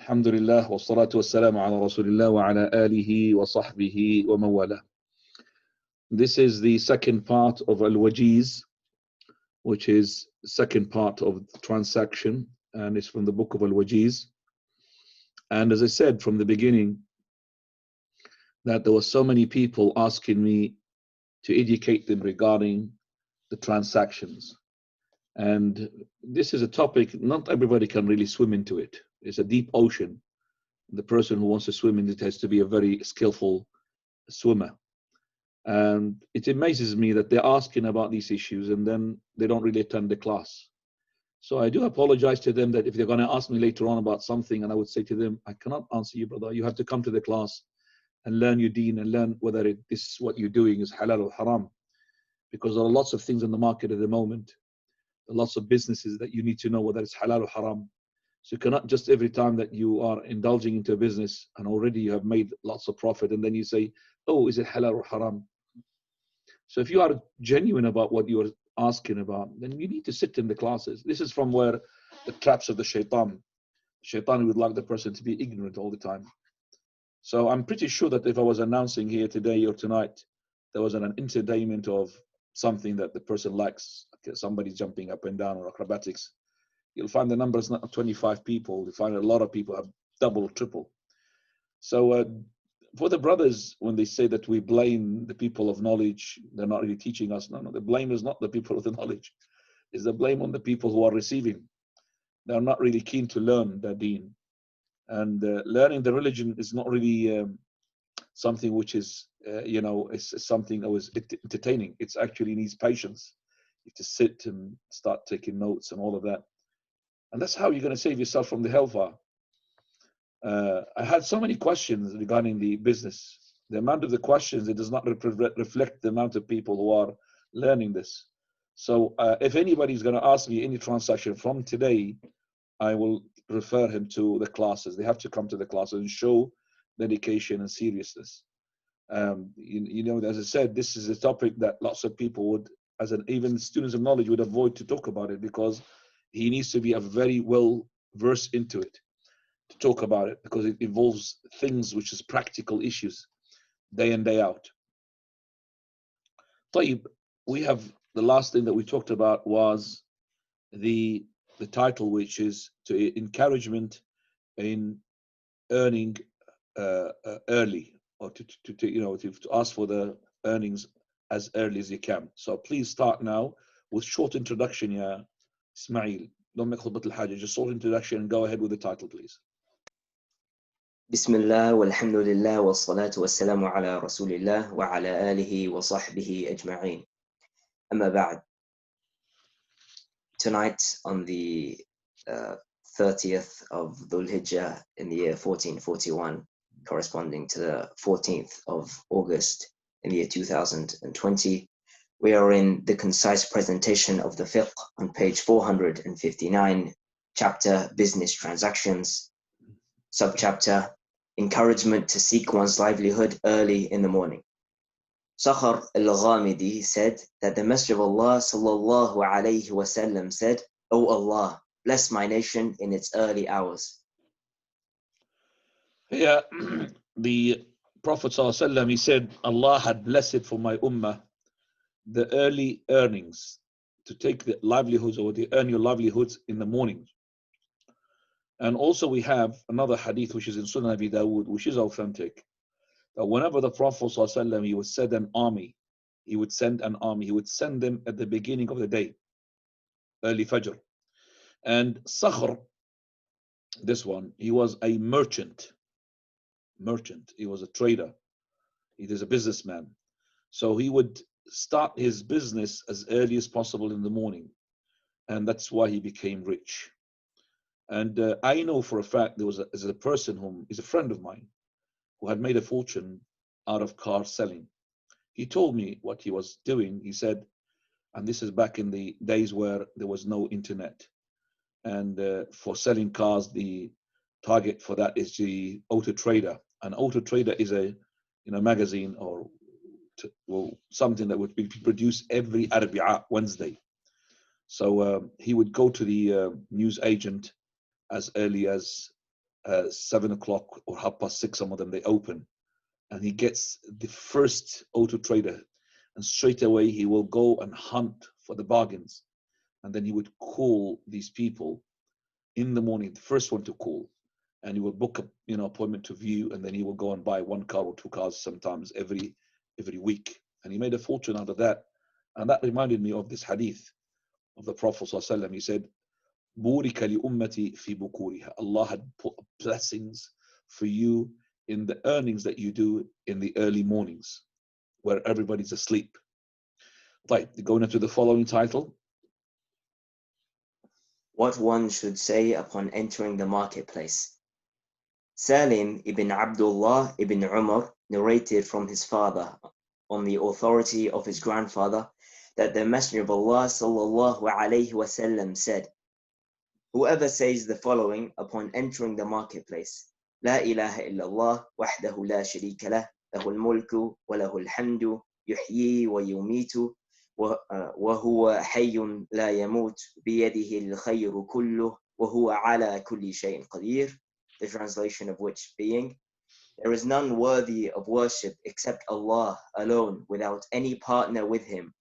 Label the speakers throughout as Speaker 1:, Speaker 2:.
Speaker 1: Alhamdulillah, wa salatu wa salamu ala Rasulillah wa ala alihi wa sahbihi wa mawala. This is the second part of Al-Wajiz, which is second part of the transaction, and it's from the book of Al-Wajiz. And as I said from the beginning, that there were so many people asking me to educate them regarding the transactions. And this is a topic, not everybody can really swim into it. It's a deep ocean. The person who wants to swim in it has to be a very skillful swimmer. And it amazes me that they're asking about these issues and then they don't really attend the class. So I do apologize to them that if they're going to ask me later on about something, and I would say to them, I cannot answer you, brother. You have to come to the class and learn your deen and learn whether this what you're doing is halal or haram. Because there are lots of things in the market at the moment. There are lots of businesses that you need to know whether it's halal or haram. So you cannot just every time that you are indulging into a business and already you have made lots of profit and then you say, oh, is it halal or haram? So if you are genuine about what you are asking about, then you need to sit in the classes. This is from where the traps of the shaitan. Shaitan would like the person to be ignorant all the time. So I'm pretty sure that if I was announcing here today or tonight, there was an entertainment of something that the person likes, like somebody jumping up and down or acrobatics, you'll find the number is not 25 people. You'll find a lot of people have double, triple. So for the brothers, when they say that we blame the people of knowledge, they're not really teaching us. No, the blame is not the people of the knowledge. It's the blame on the people who are receiving. They're not really keen to learn their deen. And learning the religion is not really something which is, it's something that was entertaining. It's actually needs patience. You have to sit and start taking notes and all of that. And that's how you're going to save yourself from the hellfire. I had so many questions regarding the business. The amount of the questions, it does not reflect the amount of people who are learning this. So if anybody's going to ask me any transaction from today, I will refer him to the classes. They have to come to the classes and show dedication and seriousness. As I said, this is a topic that lots of people would, even students of knowledge would avoid to talk about it because he needs to be a very well versed into it to talk about it because it involves things which is practical issues day in, day out. طيب, we have the last thing that we talked about was the title, which is to encouragement in earning early, or to ask for the earnings as early as you can. So please start now with short introduction, ya Ismail. Don't make khutbat al-hajj, just short introduction and go ahead with the title, please.
Speaker 2: Bismillah walhamdulillah wa salatu wa salamu ala rasulillah wa ala alihi wa sahbihi ajma'in. Amma ba'd. Tonight on the 30th of Dhul Hijjah in the year 1441, corresponding to the 14th of August in the year 2020, we are in the concise presentation of the Fiqh on page 459, chapter Business Transactions, subchapter Encouragement to seek one's livelihood early in the morning. Sakhar al-Ghamidi said that the Messenger of Allah sallallahu alayhi wasallam said, "O Allah, bless my nation in its early hours."
Speaker 1: Yeah, the Prophet sallallahu alaihi wasallam, he said, Allah had blessed for my ummah the early earnings, to take the livelihoods or to earn your livelihoods in the morning. And also we have another hadith which is in Sunan Abi Dawood, which is authentic, that whenever the Prophet ﷺ, he would send an army, he would send them at the beginning of the day, early Fajr. And Sakhr, this one, he was a merchant, he was a trader, he is a businessman. So he would start his business as early as possible in the morning, and that's why he became rich. And I know for a fact there was a person whom is a friend of mine who had made a fortune out of car selling. He told me what he was doing. He said, and this is back in the days where there was no internet, and for selling cars, the target for that is the Auto Trader. An Auto Trader is a magazine or something that would be produced every Arbi'a, Wednesday. So he would go to the news agent as early as 7 o'clock or 6:30, some of them they open, and he gets the first auto trader, and straight away he will go and hunt for the bargains, and then he would call these people in the morning, the first one to call, and he will book a appointment to view, and then he will go and buy 1 car or 2 cars sometimes every week, and he made a fortune out of that. And that reminded me of this hadith of the Prophet ﷺ. He said, "Burika li ummati fi bukuriha." Allah had put blessings for you in the earnings that you do in the early mornings, where everybody's asleep. Right, going into the following title.
Speaker 2: What one should say upon entering the marketplace. Salim ibn Abdullah ibn Umar narrated from his father, on the authority of his grandfather, that the Messenger of Allah sallallahu alayhi wasallam said, "Whoever says the following upon entering the marketplace, La ilaha illallah wahdahu la sharika lah, lahul mulku wa lahul hamdu, yuhyi wa yumitu, wa huwa hayyun la yamut, biyadihi al-khayru kulluh, wa huwa ala kulli shay'in qadir." The translation of which being, there is none worthy of worship except Allah alone, without any partner with him.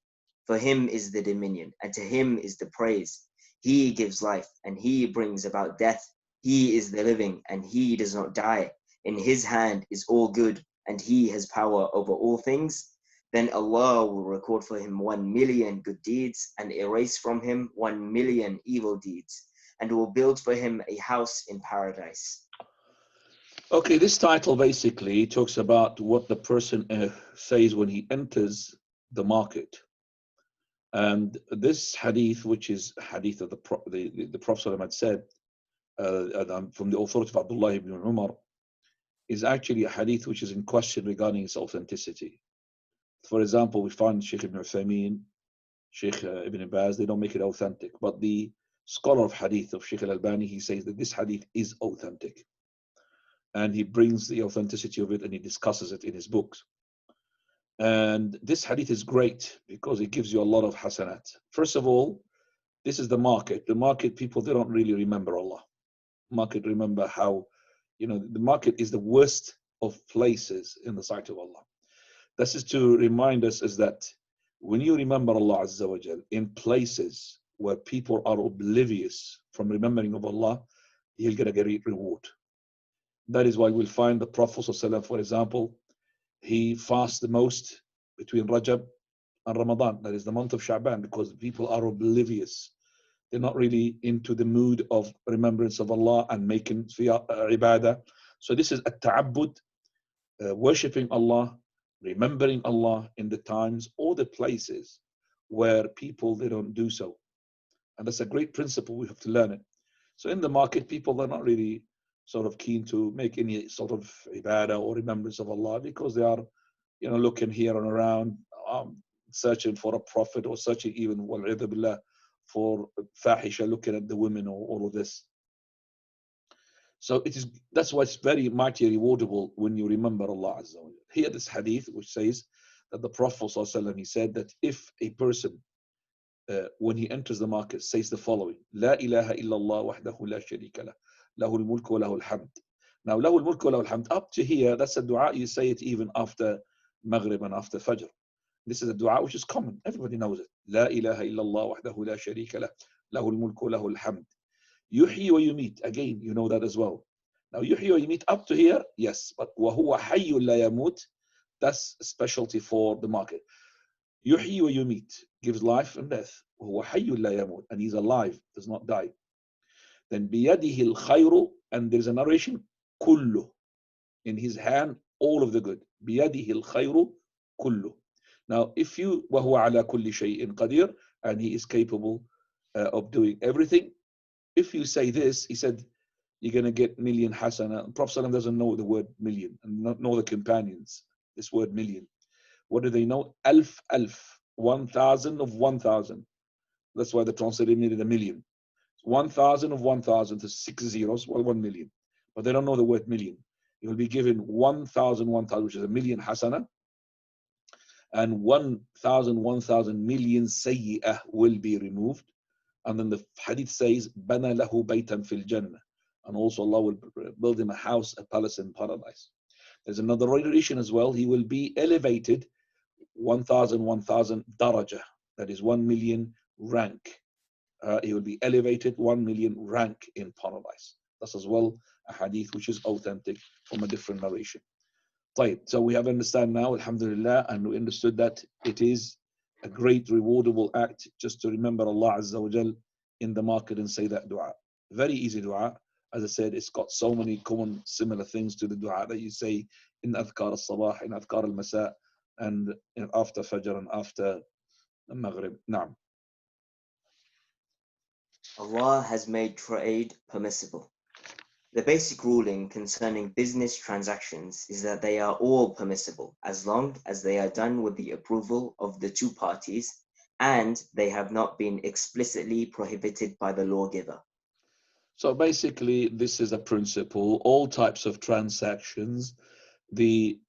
Speaker 2: For him is the dominion, and to him is the praise. He gives life, and he brings about death. He is the living, and he does not die. In his hand is all good, and he has power over all things. Then Allah will record for him 1 million good deeds, and erase from him 1 million evil deeds, and will build for him a house in paradise.
Speaker 1: Okay, this title basically talks about what the person says when he enters the market. And this hadith, which is hadith of the Prophet had said, from the authority of Abdullah ibn Umar, is actually a hadith which is in question regarding its authenticity. For example, we find Sheikh ibn Uthaymeen, Sheikh ibn Baz, they don't make it authentic. But the scholar of hadith of Sheikh al-Albani, he says that this hadith is authentic. And he brings the authenticity of it and he discusses it in his books. And this hadith is great because it gives you a lot of hasanat. First of all, this is the market. The market people, they don't really remember Allah. Market, remember how, the market is the worst of places in the sight of Allah. This is to remind us is that when you remember Allah Azza wa Jal in places where people are oblivious from remembering of Allah, you'll get a great reward. That is why we'll find the Prophet ﷺ, for example, he fasts the most between Rajab and Ramadan. That is the month of Sha'ban, because people are oblivious. They're not really into the mood of remembrance of Allah and making ibadah. So this is at-ta'abbud, worshipping Allah, remembering Allah in the times or the places where people, they don't do so. And that's a great principle, we have to learn it. So in the market, people, they're not really sort of keen to make any sort of ibadah or remembrance of Allah, because they are, looking here and around, searching for a prophet, or searching even, wal'idhu billah, for fahisha, looking at the women or all of this. So that's why it's very mighty rewardable when you remember Allah Azza wa Jalla. Here this hadith which says that the Prophet ﷺ, he said that if a person when he enters the market says the following, La ilaha illallah wahdahu la sharika lah, lahul mulku wa lahul hamd. Now lahul mulku wa lahul hamd, up to here, that's a dua, you say it even after Maghrib and after Fajr. This is a dua which is common, everybody knows it. La ilaha illallah wahdahu la sharika lah, lahul mulku wa lahul hamd. Yuhyi wa yumit, again, you know that as well. Now yuhyi wa yumit, up to here, yes, but wa huwa hayyun la yamut, that's a specialty for the market. Yuhyi wa yumit, gives life and death. Wa huwa hayyun la yamut, and he's alive, does not die. Then biyadihi al-khayru, and there's a narration, kullu, in his hand, all of the good. Biyadihi al-khayru kullu. Now, if you, wa huwa ala kulli shay'in qadir, and he is capable of doing everything. If you say this, he said, you're going to get million hasana. Prophet ﷺ doesn't know the word million, and not know the companions, this word million. What do they know? Alf, 1,000 of 1,000. That's why the translator needed a million. 1,000 of 1,000 to 6 zeros, well, 1 million. But they don't know the word million. You will be given 1,000, which is a million hasana, and 1,000 million sayyi'ah will be removed. And then the hadith says, Bana lahu baytan fil jannah. and also Allah will build him a house, a palace in paradise. There's another relation as well. He will be elevated 1,000 darajah, that is 1 million rank. He will be elevated 1 million rank in paradise. That's as well a hadith which is authentic from a different narration. طيب, so we have understand now, alhamdulillah, and we understood that it is a great rewardable act just to remember Allah Azza wa Jal in the market and say that dua. Very easy dua. As I said, it's got so many common similar things to the dua that you say in Adhkar al-Sabah, in Adhkar al-Masa, and after Fajr and after Maghrib. Naam.
Speaker 2: Allah has made trade permissible. The basic ruling concerning business transactions is that they are all permissible as long as they are done with the approval of the two parties and they have not been explicitly prohibited by the lawgiver.
Speaker 1: So basically, this is a principle. All types of transactions, the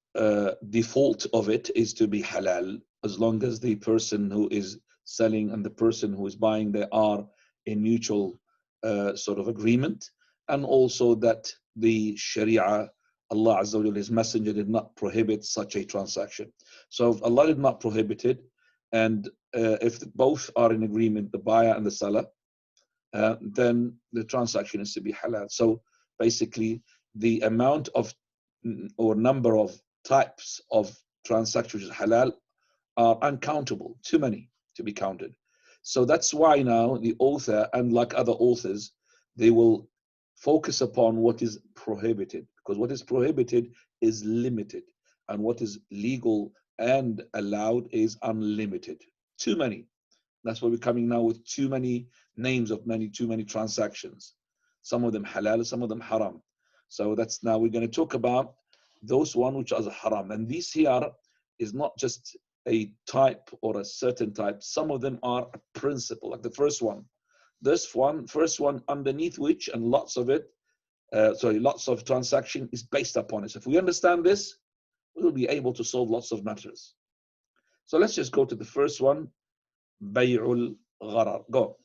Speaker 1: default of it is to be halal, as long as the person who is selling and the person who is buying, they are in mutual sort of agreement, and also that the Sharia, Allah Azza wa Jalla, His Messenger, did not prohibit such a transaction. So if Allah did not prohibit it, and if both are in agreement, the buyer and the seller, then the transaction is to be halal. So basically, the amount of or number of types of transactions which is halal are uncountable, too many to be counted. So that's why now the author, unlike other authors, they will focus upon what is prohibited, because what is prohibited is limited, and what is legal and allowed is unlimited. Too many. That's why we're coming now with too many names of too many transactions. Some of them halal, some of them haram. So that's now we're going to talk about those one which are haram. And this here is not just a type or a certain type. Some of them are a principle, like the first one. This one, first one underneath which, and lots of it, lots of transaction is based upon it. So if we understand this, we'll be able to solve lots of matters. So let's just go to the first one, Bay'ul Gharar. Go.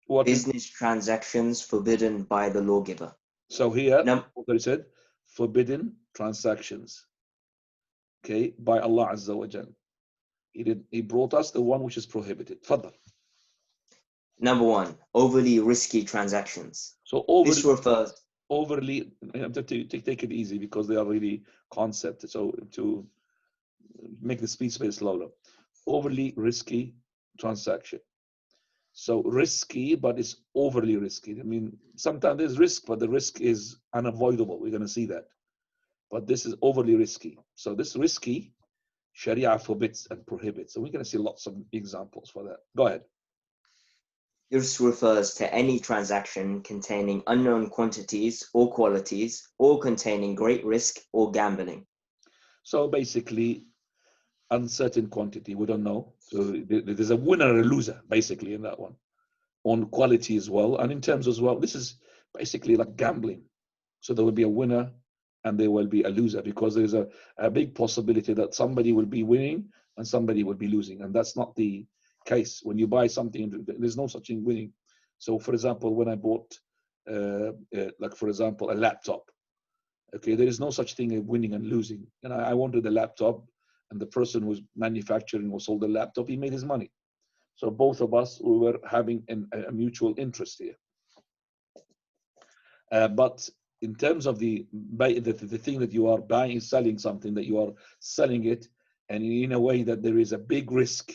Speaker 1: What
Speaker 2: Business transactions forbidden by the lawgiver.
Speaker 1: So here, what he said, forbidden transactions. Okay, by Allah Azza wa Jal. He brought us the one which is prohibited. Fadl.
Speaker 2: Number one, overly risky transactions.
Speaker 1: So
Speaker 2: this refers
Speaker 1: overly. I have to take it easy because they are really concept. So to make the speech very slower. Overly risky transaction. So risky, but it's overly risky. I mean, sometimes there's risk, but the risk is unavoidable. We're going to see that. But this is overly risky. So this risky, Sharia forbids and prohibits. So we're going to see lots of examples for that. Go ahead.
Speaker 2: This refers to any transaction containing unknown quantities or qualities, or containing great risk or gambling.
Speaker 1: So basically, uncertain quantity, we don't know. So there's a winner and a loser, basically, in that one. On quality as well, and in terms as well, this is basically like gambling. So there will be a winner and there will be a loser, because there's a big possibility that somebody will be winning and somebody will be losing. And that's not the case. When you buy something, there's no such thing winning. So for example, when I bought, like for example, a laptop, okay, there is no such thing as winning and losing. And I wanted the laptop, and the person who was manufacturing or sold the laptop, he made his money. So both of us, we were having a mutual interest here. But in terms of the thing that you are buying, selling something, that you are selling it, and in a way that there is a big risk,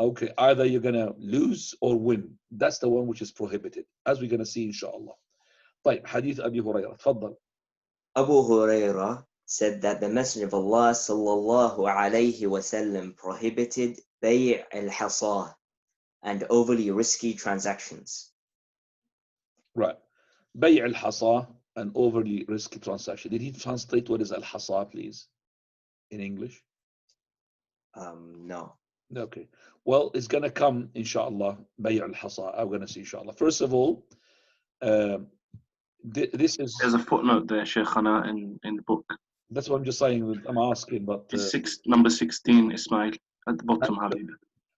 Speaker 1: okay, either you're going to lose or win. That's the one which is prohibited, as we're going to see, inshallah. طيب, Hadith Abi Hurairah. تفضل.
Speaker 2: Abu Hurairah said that the Messenger of Allah sallallahu alayhi wasallam prohibited bay' al-hasa and overly risky transactions.
Speaker 1: Right. Bay' al-hasa, an overly risky transaction. Did he translate what is al-hasa, please, in English?
Speaker 2: No.
Speaker 1: Okay. Well, it's going to come, inshallah, bay' al-hasa. I'm going to see, inshallah. First of all, this is...
Speaker 3: There's a footnote there, Shaykhana, in the book.
Speaker 1: That's what I'm just saying. I'm asking, but...
Speaker 3: number 16, Ismail, at the bottom, Habib.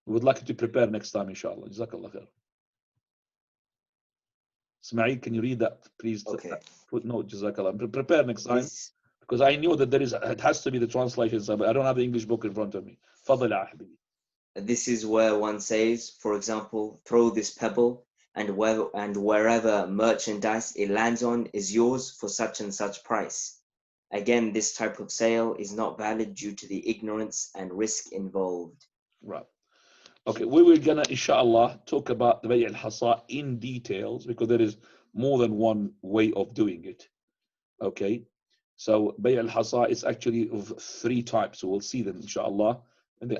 Speaker 1: We would like you to prepare next time, inshallah. Jazakallah khair. Ismail, can you read that, please?
Speaker 2: Okay.
Speaker 1: Footnote, Jazakallah. Prepare next time,
Speaker 2: This,
Speaker 1: because I knew that it has to be the translation. So I don't have the English book in front of me. Fadl ya habibi.
Speaker 2: this is where one says, for example, throw this pebble, and wherever merchandise it lands on is yours for such and such price. Again, this type of sale is not valid due to the ignorance and risk involved.
Speaker 1: Right. Okay, we will gonna, inshallah, talk about the Bay' al-Hasa in details, because there is more than one way of doing it. Okay, so Bay' al-Hasa is actually of 3 types. So we'll see them, inshallah,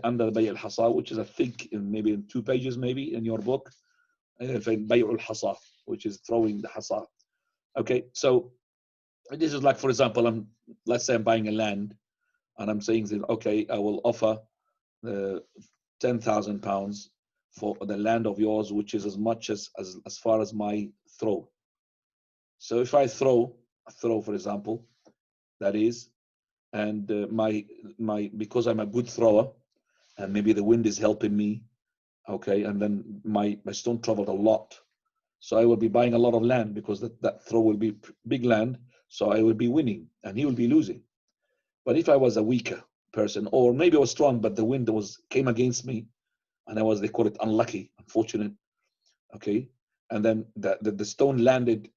Speaker 1: under the Bay' al-Hasa, which is, I think, maybe in 2 pages, maybe in your book, Bay' al-Hasa, which is throwing the hasa. Okay, so this is like, for example, let's say I'm buying a land, and I'm saying that, okay, I will offer £10,000 for the land of yours, which is as much as far as my throw. So if I throw, for example, that is, and because I'm a good thrower, and maybe the wind is helping me, okay, and then my stone traveled a lot, so I will be buying a lot of land, because that throw will be big land, so I will be winning and he will be losing. But if I was a weaker person, or maybe I was strong, but the wind came against me, and I was, they call it unlucky, unfortunate, okay, and then the stone landed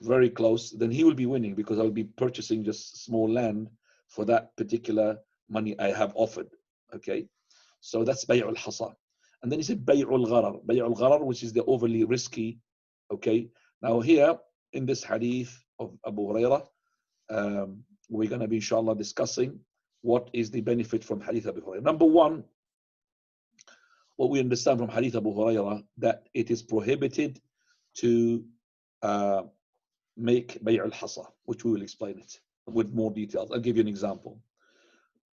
Speaker 1: very close, then he will be winning, because I will be purchasing just small land for that particular money I have offered, okay. So that's Bay' al-Hasa. And then he said Bay' al-Gharar. Bay' al-Gharar, which is the overly risky, okay. Now here, in this hadith of Abu Hurairah, we're going to be, inshallah, discussing what is the benefit from hadith Abu Hurairah. Number one, what we understand from hadith Abu Hurairah, that it is prohibited to make Bay' al-Hasa, which we will explain it with more details. I'll give you an example.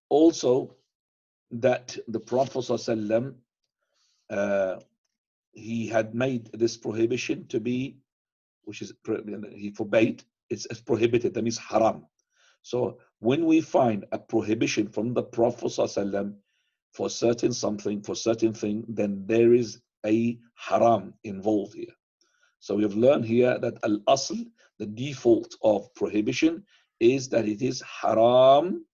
Speaker 1: Also, that the Prophet ﷺ, he had made this prohibition to be, which is, he forbade, it's prohibited, that means haram. So when we find a prohibition from the Prophet ﷺ for certain something, for certain thing, then there is a haram involved here. So we have learned here that al-asl, the default of prohibition, is that it is haram,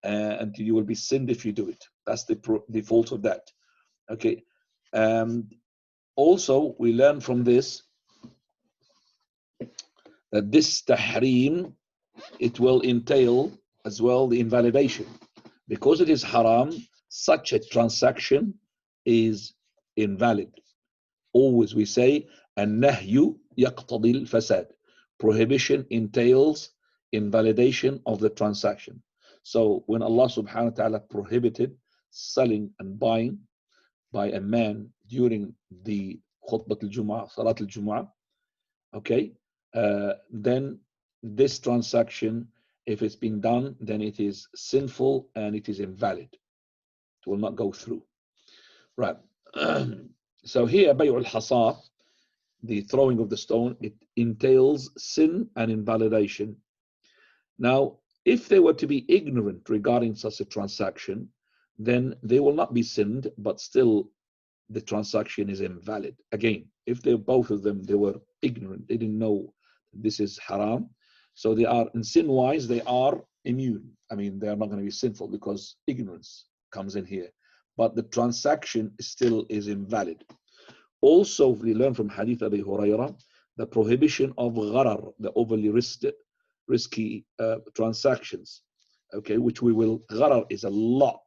Speaker 1: and you will be sinned if you do it. That's the default of that. Okay. Also, we learn from this that this tahrim, it will entail as well the invalidation. Because it is haram, such a transaction is invalid. Always we say, النهي يقتضي الفساد. Prohibition entails invalidation of the transaction. So when Allah subhanahu wa ta'ala prohibited selling and buying by a man during the khutbah al-Jumu'ah, Salat al-Jumu'ah, okay, then this transaction, if it's been done, then it is sinful and it is invalid. It will not go through. Right. So here, Bay' al-Hasa, the throwing of the stone, it entails sin and invalidation. Now, if they were to be ignorant regarding such a transaction, then they will not be sinned, but still the transaction is invalid. Again, if they both of them, they were ignorant, they didn't know this is haram, so they are, in sin-wise, they are immune. I mean, they are not going to be sinful because ignorance comes in here. But the transaction still is invalid. Also, we learn from Hadith Abi Hurairah the prohibition of gharar, the overly risky transactions. Okay, which we will, gharar is a lot.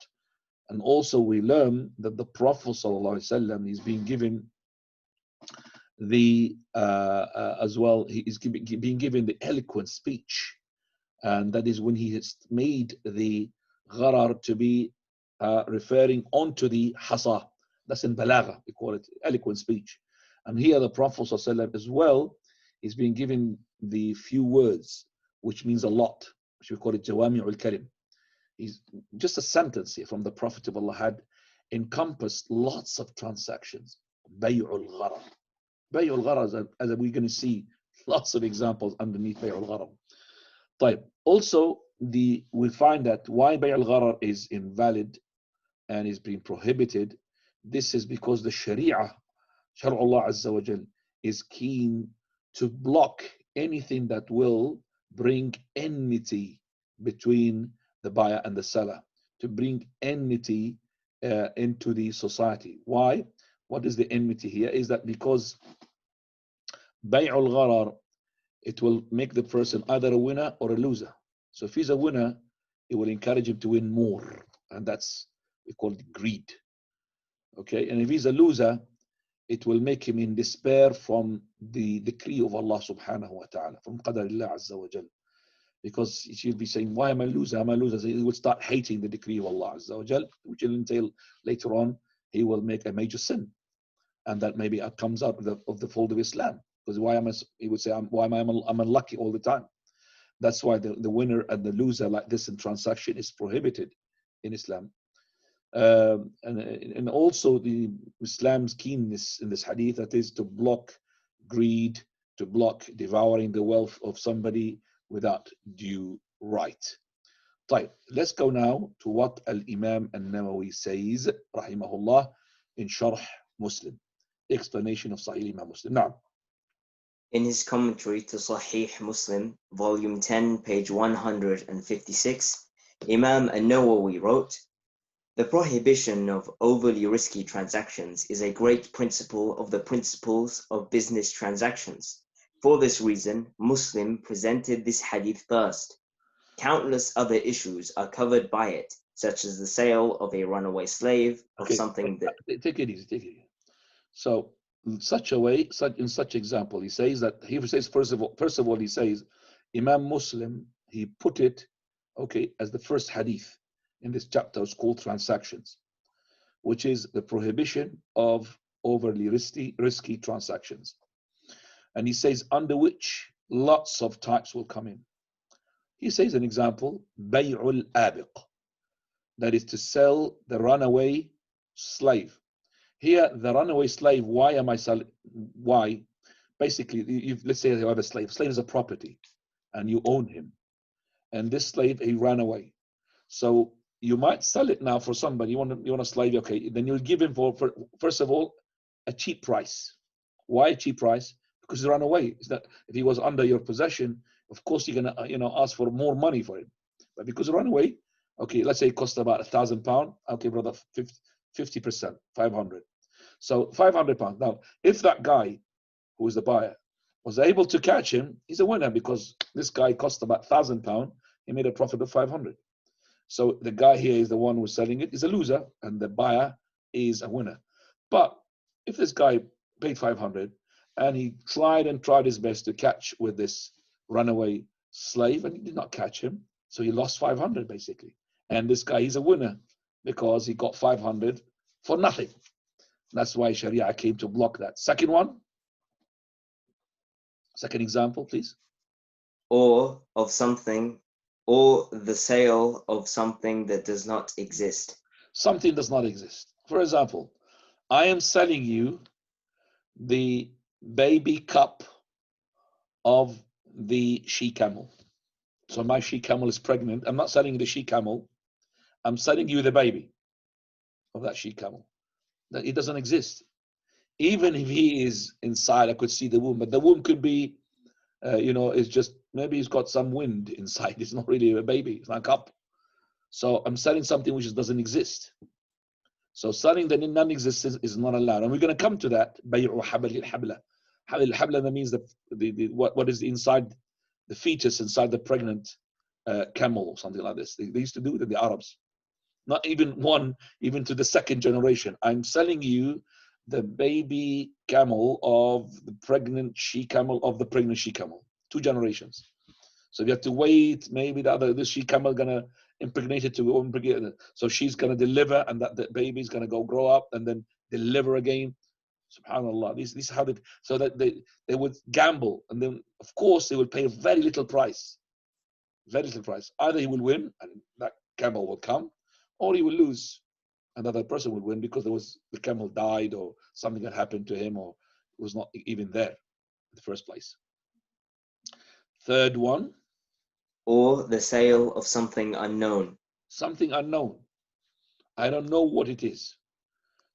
Speaker 1: And also we learn that the Prophet ﷺ is being given the, as well, he is being given the eloquent speech. And that is when he has made the gharar to be referring onto the hasa. That's in balagha, we call it eloquent speech. And here the Prophet ﷺ as well is being given the few words, which means a lot, which we call it jawami'ul kalim. He's just a sentence here from the Prophet of Allah had encompassed lots of transactions. Bay'ul gharar. Bay'ul gharar, as we're going to see, lots of examples underneath Bay'ul gharar. طيب. Also, we find that why Bay'ul gharar is invalid and is being prohibited. This is because the Sharia, Shar'ullah Azza wa Jal, is keen to block anything that will bring enmity between the buyer and the seller, to bring enmity into the society. Why? What is the enmity here? Is that because bay'ul gharar, it will make the person either a winner or a loser. So if he's a winner, it will encourage him to win more, and that's we call it greed. Okay, and if he's a loser, it will make him in despair from the decree of Allah subhanahu wa ta'ala, from qadarillah azza wa jal. Because he'll be saying, why am I a loser? Am I a loser? So he will start hating the decree of Allah azza wa jal, which will entail later on he will make a major sin, and that maybe comes out of the fold of Islam. Because he would say, why am I I'm unlucky all the time? That's why the winner and the loser like this in transaction is prohibited in Islam. And also the Islam's keenness in this hadith, that is to block greed, to block devouring the wealth of somebody without due right. Right, let's go now to what Al-Imam An-Nawawi says, rahimahullah, in Sharh Muslim, explanation of Sahih Imam Muslim. Now,
Speaker 2: in his commentary to Sahih Muslim, volume 10, page 156, Imam An-Nawawi wrote, "The prohibition of overly risky transactions is a great principle of the principles of business transactions. For this reason, Muslim presented this hadith first. Countless other issues are covered by it, such as the sale of a runaway slave, of something that..."
Speaker 1: Take it easy, take it easy. So, in such a way, in such example, he says, first of all, he says, Imam Muslim, he put it, okay, as the first hadith in this chapter is called transactions, which is the prohibition of overly risky transactions. And he says, under which lots of types will come in. He says an example, bay'ul abiq, that is to sell the runaway slave. Here, the runaway slave, why am I selling? Why? Basically, let's say you have a slave. Slave is a property, and you own him. And this slave, he ran away. So you might sell it now for somebody. You want a slave, okay? Then you'll give him for first of all a cheap price. Why a cheap price? Because he ran away. It's not, if he was under your possession, of course you're gonna ask for more money for him. But because he ran away, okay, let's say it cost about £1,000. Okay, brother, 50%, 500. So £500. Now, if that guy who is the buyer was able to catch him, he's a winner, because this guy cost about £1,000. He made a profit of 500. So the guy here is the one who's selling it, is a loser, and the buyer is a winner. But if this guy paid 500 and he tried his best to catch with this runaway slave, and he did not catch him, so he lost 500 basically. And this guy is a winner because he got 500 for nothing. That's why Sharia came to block that. Second example, please.
Speaker 2: Or of something, or the sale of something that does not exist.
Speaker 1: Something does not exist. For example, I am selling you the baby cup of the she camel. So my she camel is pregnant. I'm not selling you the she camel. I'm selling you the baby of that she camel. That it doesn't exist. Even if he is inside, I could see the womb, but the womb could be, it's just, maybe he's got some wind inside. It's not really a baby. It's not a cup. So I'm selling something which doesn't exist. So selling the non-existence is not allowed. And we're going to come to that. Bay'u habl al-habla. Habl al-habla, that means what is inside the fetus, inside the pregnant camel or something like this. They used to do it in the Arabs. Not even to the second generation. I'm selling you the baby camel of the pregnant she camel of the pregnant she camel. 2 generations. So you have to wait. Maybe this she camel gonna impregnate it to impregnate it. So she's gonna deliver, and that the baby's gonna go grow up and then deliver again. Subhanallah. This is how so that they would gamble, and then of course they would pay a very little price. Very little price. Either he will win and that camel will come, or he will lose. Another person will win because the camel died, or something had happened to him, or was not even there in the first place. Third one.
Speaker 2: Or the sale of something unknown.
Speaker 1: Something unknown. I don't know what it is.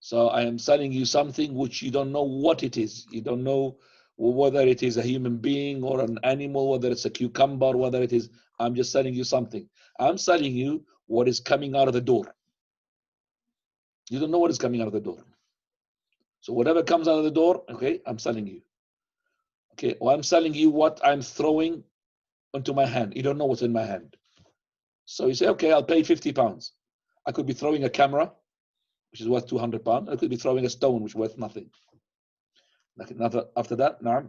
Speaker 1: So I am selling you something which you don't know what it is. You don't know whether it is a human being or an animal, whether it's a cucumber, whether it is, I'm just selling you something. I'm selling you what is coming out of the door. You don't know what is coming out of the door. So whatever comes out of the door, okay, I'm selling you. Okay, or I'm selling you what I'm throwing onto my hand. You don't know what's in my hand. So you say, okay, I'll pay £50. I could be throwing a camera, which is worth £200. I could be throwing a stone, which is worth nothing. After that, now.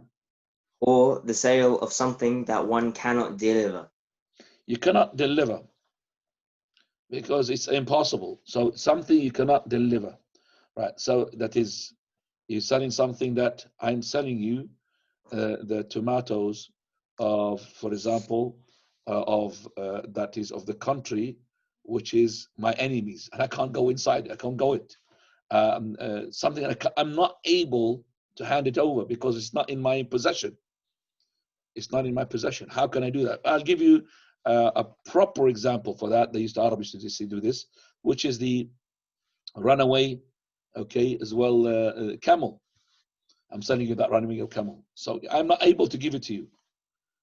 Speaker 2: Or the sale of something that one cannot deliver.
Speaker 1: You cannot deliver because it's impossible. So something you cannot deliver, right? So that is, you're selling something that I'm selling you the tomatoes of, for example, that is of the country, which is my enemies, and I can't go inside. I can't go it. Something I'm not able to hand it over because it's not in my possession. It's not in my possession. How can I do that? I'll give you a proper example for that. They used to Arabic to do this, which is the runaway, okay, as well, camel. I'm selling you that runaway camel. So I'm not able to give it to you.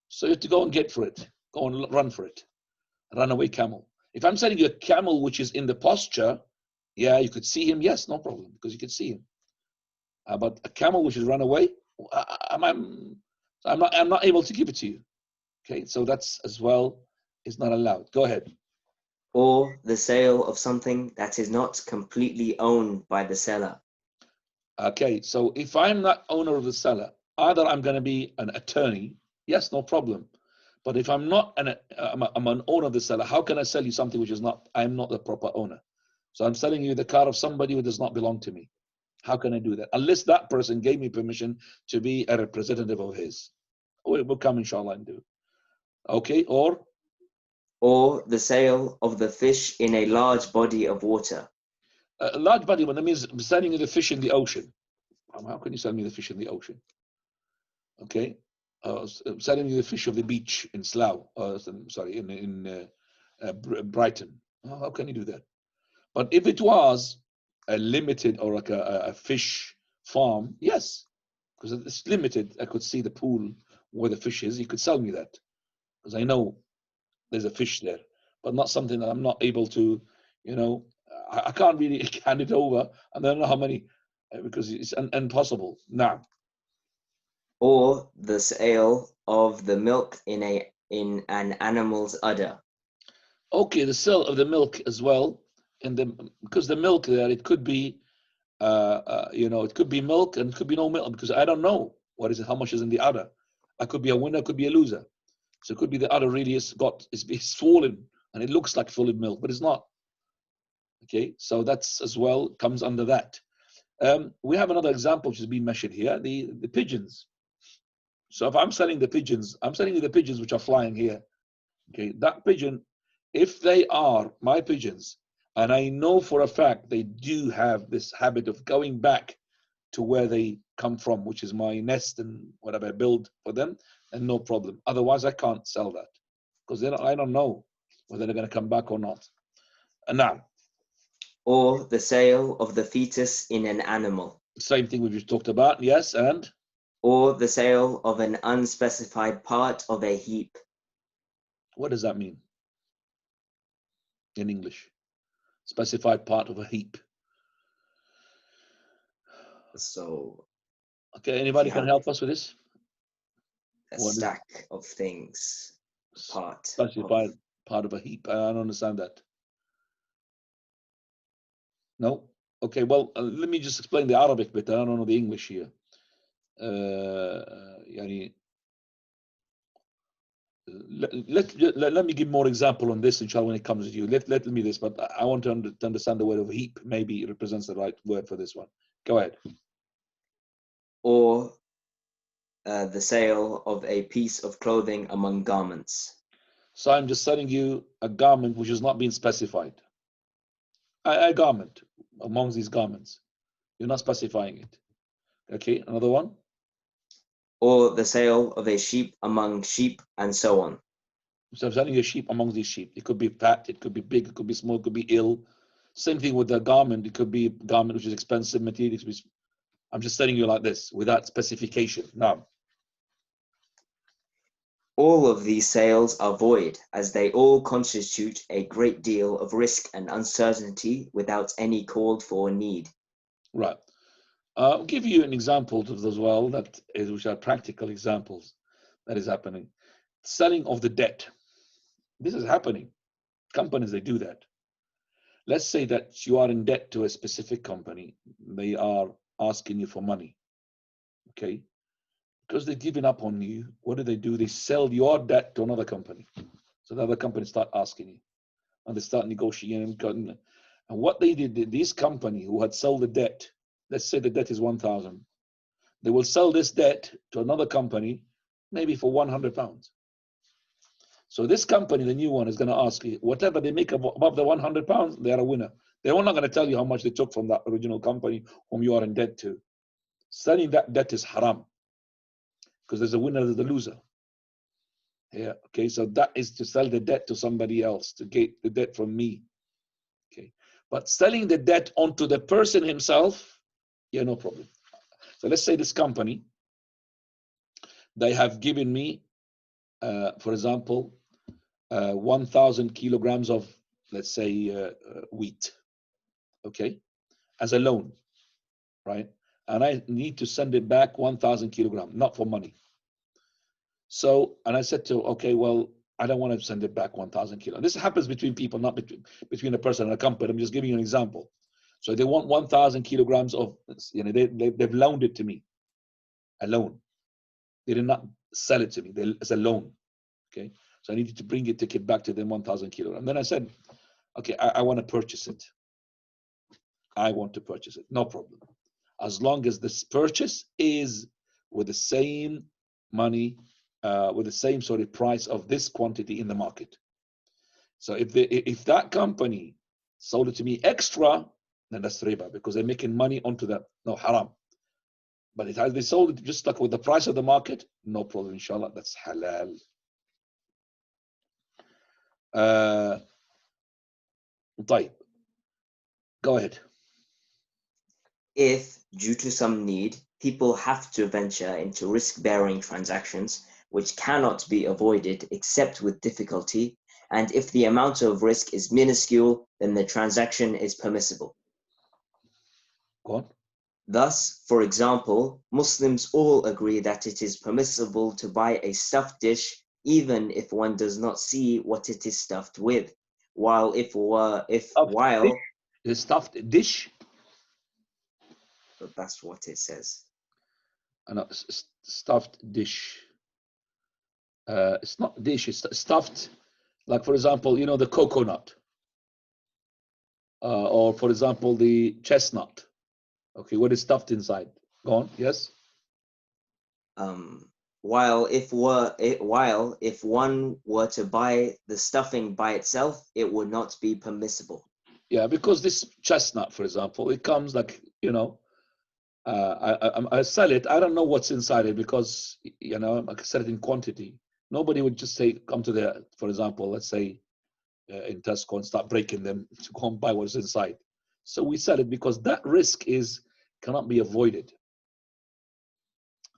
Speaker 1: So you have to go and get for it. Go and run for it. Runaway camel. If I'm selling you a camel which is in the posture, yeah, you could see him. Yes, no problem, because you could see him. But a camel which is run away, I'm not able to give it to you. Okay, so that's as well is not allowed. Go ahead.
Speaker 2: Or the sale of something that is not completely owned by the seller.
Speaker 1: Okay, so if I'm not owner of the seller, either I'm going to be an attorney. Yes, no problem. But if I'm not I'm an owner of the seller, how can I sell you something which is not, I'm not the proper owner? So I'm selling you the car of somebody who does not belong to me. How can I do that? Unless that person gave me permission to be a representative of his. We'll come inshallah and do. Okay, or
Speaker 2: the sale of the fish in a large body of water.
Speaker 1: A large body, when that means selling you the fish in the ocean. How can you sell me the fish in the ocean? Okay, selling you the fish of the beach in Slough. Sorry, in Brighton. How can you do that? But if it was a limited or like a fish farm, yes, because it's limited. I could see the pool where the fish is. You could sell me that because I know there's a fish there, but not something that I'm not able to, I can't really hand it over, and I don't know how many, because it's impossible. Now,
Speaker 2: or the sale of the milk in an animal's udder.
Speaker 1: Okay, the sale of the milk as well, because the milk there, it could be, it could be milk and it could be no milk, because I don't know how much is in the udder. I could be a winner, could be a loser. So it could be the udder really is swollen and it looks like full of milk, but it's not. Okay, so that's as well comes under that. We have another example which has been mentioned here, the pigeons. So if I'm selling the pigeons, I'm selling you the pigeons which are flying here. Okay, that pigeon, if they are my pigeons, and I know for a fact they do have this habit of going back to where they come from, which is my nest and whatever I build for them, and no problem. Otherwise, I can't sell that because I don't know whether they're going to come back or not. And now,
Speaker 2: or the sale of the fetus in an animal.
Speaker 1: Same thing we just talked about, yes, and?
Speaker 2: Or the sale of an unspecified part of a heap.
Speaker 1: What does that mean in English? Specified part of a heap.
Speaker 2: So,
Speaker 1: okay, anybody can help us with this?
Speaker 2: A stack of things.
Speaker 1: Specified part of a heap. I don't understand that. No? Okay, well, let me just explain the Arabic bit. I don't know the English here. Let me give more example on this, inshallah, when it comes to you. Let me this, but I want to understand the word of heap. Maybe it represents the right word for this one. Go ahead.
Speaker 2: Or the sale of a piece of clothing among garments.
Speaker 1: So I'm just selling you a garment which has not been specified. A garment amongst these garments. You're not specifying it. Okay, another one.
Speaker 2: Or the sale of a sheep among sheep, and so on.
Speaker 1: So I'm selling you a sheep amongst these sheep. It could be fat, it could be big, it could be small, it could be ill. Same thing with the garment. It could be a garment which is expensive material. I'm just telling you like this without specification. Now,
Speaker 2: All of these sales are void, as they all constitute a great deal of risk and uncertainty without any called for need.
Speaker 1: Right. I'll give you an example of as well, which are practical examples that is happening. Selling of the debt. This is happening. Companies, they do that. Let's say that you are in debt to a specific company. They are asking you for money. Okay. Because they're giving up on you, what do? They sell your debt to another company. So the other company start asking you. And they start negotiating. And what they did, this company who had sold the debt, let's say the debt is 1,000. They will sell this debt to another company, maybe for £100. So this company, the new one, is going to ask you, whatever they make above the £100, they are a winner. They're not going to tell you how much they took from that original company whom you are in debt to. Selling that debt is haram, because there's a winner, there's a loser. Yeah, okay, so that is to sell the debt to somebody else, to get the debt from me. Okay, but selling the debt onto the person himself, yeah, no problem. So let's say this company, they have given me, for example, 1,000 kilograms of, let's say, wheat, okay, as a loan, right? And I need to send it back 1,000 kilograms, not for money. So, and I said to, okay, well, I don't want to send it back 1,000 kilos. This happens between people, not between a person and a company. I'm just giving you an example. So they want 1,000 kilograms of, they've loaned it to me, a loan. They did not sell it to me as a loan. Okay, so I needed to bring it, take it back to them 1,000 kilograms. And then I said, okay, I want to purchase it. I want to purchase it, no problem. As long as this purchase is with the same money, with the same sort of price of this quantity in the market. So if that company sold it to me extra, then that's riba, because they're making money onto that. No, haram. But if they sold it just like with the price of the market, no problem, inshallah, that's halal. طيب. Go ahead.
Speaker 2: If, due to some need, people have to venture into risk-bearing transactions, which cannot be avoided except with difficulty, and if the amount of risk is minuscule, then the transaction is permissible.
Speaker 1: Go on.
Speaker 2: Thus, for example, Muslims all agree that it is permissible to buy a stuffed dish even if one does not see what it is stuffed with, while
Speaker 1: the stuffed dish.
Speaker 2: But that's what it says.
Speaker 1: Stuffed dish. It's not dish, it's stuffed. Like, for example, the coconut. Or, for example, the chestnut. Okay, what is stuffed inside? Go on, yes?
Speaker 2: While if one were to buy the stuffing by itself, it would not be permissible.
Speaker 1: Yeah, because this chestnut, for example, it comes like, I sell it. I don't know what's inside it because, I sell it in quantity. Nobody would just say, come to the, for example, let's say in Tesco and start breaking them to go and buy what's inside. So we sell it because that risk cannot be avoided.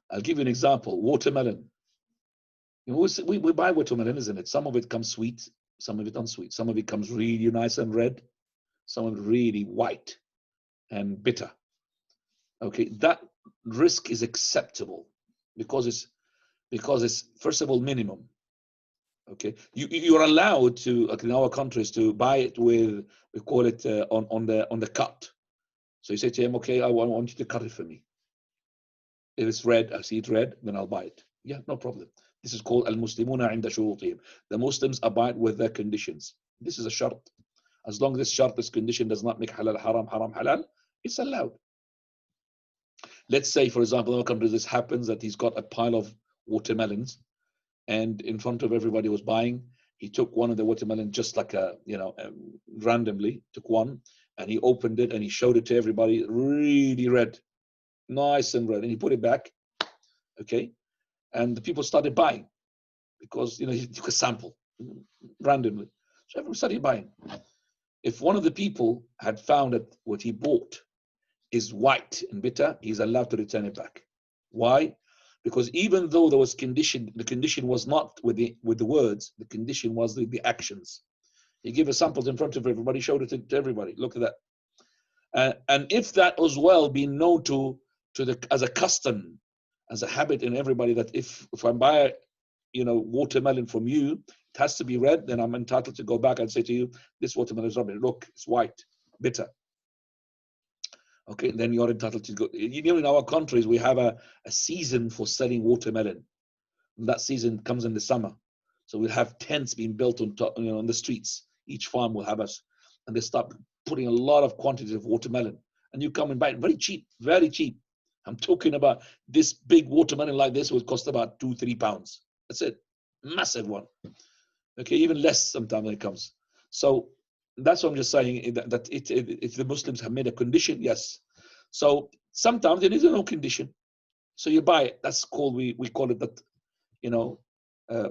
Speaker 1: I'll give you an example. Watermelon. We buy watermelon, isn't it? Some of it comes sweet, some of it unsweet. Some of it comes really nice and red, some of it really white and bitter. Okay, that risk is acceptable because it's first of all minimum. Okay, you're allowed to, in our countries, to buy it with, we call it on the cut. So you say to him, okay, I want you to cut it for me. If it's red, I see it red, then I'll buy it. Yeah, no problem. This is called al-Muslimuna inda shurutihim. The Muslims abide with their conditions. This is a shart. As long as this shart, this condition does not make halal haram, haram halal, it's allowed. Let's say, for example, in our country, this happens that he's got a pile of watermelons, and in front of everybody was buying. He took one of the watermelons just like randomly, took one, and he opened it and he showed it to everybody, really red, nice and red, and he put it back. Okay, and the people started buying because he took a sample randomly, so everyone started buying. If one of the people had found that what he bought is white and bitter, he's allowed to return it back. Why? Because even though there was condition, the condition was not with the words, the condition was the actions. He gave us samples in front of everybody, showed it to everybody. Look at that. And if that as well been known to as a custom, as a habit in everybody, that if I buy, watermelon from you, it has to be red, then I'm entitled to go back and say to you, this watermelon is rubbish. Look, it's white, bitter. Okay, then you're entitled to go. In our countries, we have a season for selling watermelon. And that season comes in the summer. So we'll have tents being built on top, on the streets. Each farm will have us. And they start putting a lot of quantities of watermelon. And you come and buy it very cheap, very cheap. I'm talking about this big watermelon like this would cost about £2-3. That's it. Massive one. Okay, even less sometimes when it comes. So that's what I'm just saying, that if the Muslims have made a condition, yes. So sometimes there is no condition. So you buy it. That's called, we call it that,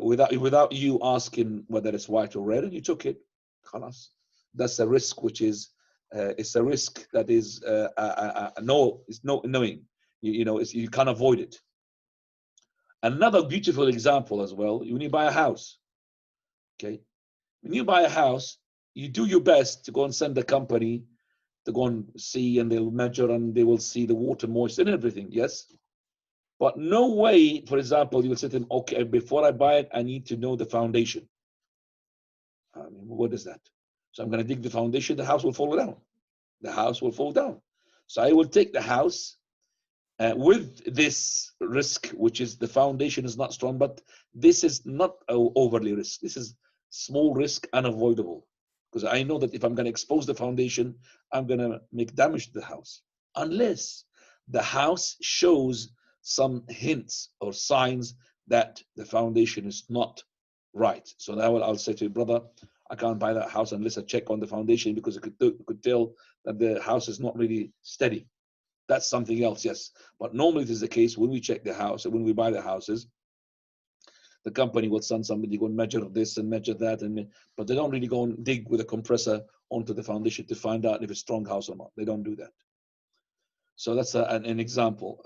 Speaker 1: without you asking whether it's white or red, and you took it. Khalas. That's a risk, which is, it's a risk that is, it's no knowing. You can't avoid it. Another beautiful example as well, when you buy a house, okay? When you buy a house, you do your best to go and send the company to go and see, and they'll measure and they will see the water moisture and everything, yes? But no way, for example, you will say to them, okay, before I buy it, I need to know the foundation. I mean, what is that? So I'm going to dig the foundation, the house will fall down. The house will fall down. So I will take the house with this risk, which is the foundation is not strong, but this is not overly risk. This is small risk, unavoidable. Because I know that if I'm going to expose the foundation, I'm going to make damage to the house. Unless the house shows some hints or signs that the foundation is not right. So now I'll say to you, brother, I can't buy that house unless I check on the foundation, because it could tell that the house is not really steady. That's something else, yes. But normally this is the case when we check the house, and when we buy the houses, the company will send somebody go and measure this and measure that, but they don't really go and dig with a compressor onto the foundation to find out if it's a strong house or not. They don't do that. So that's an example.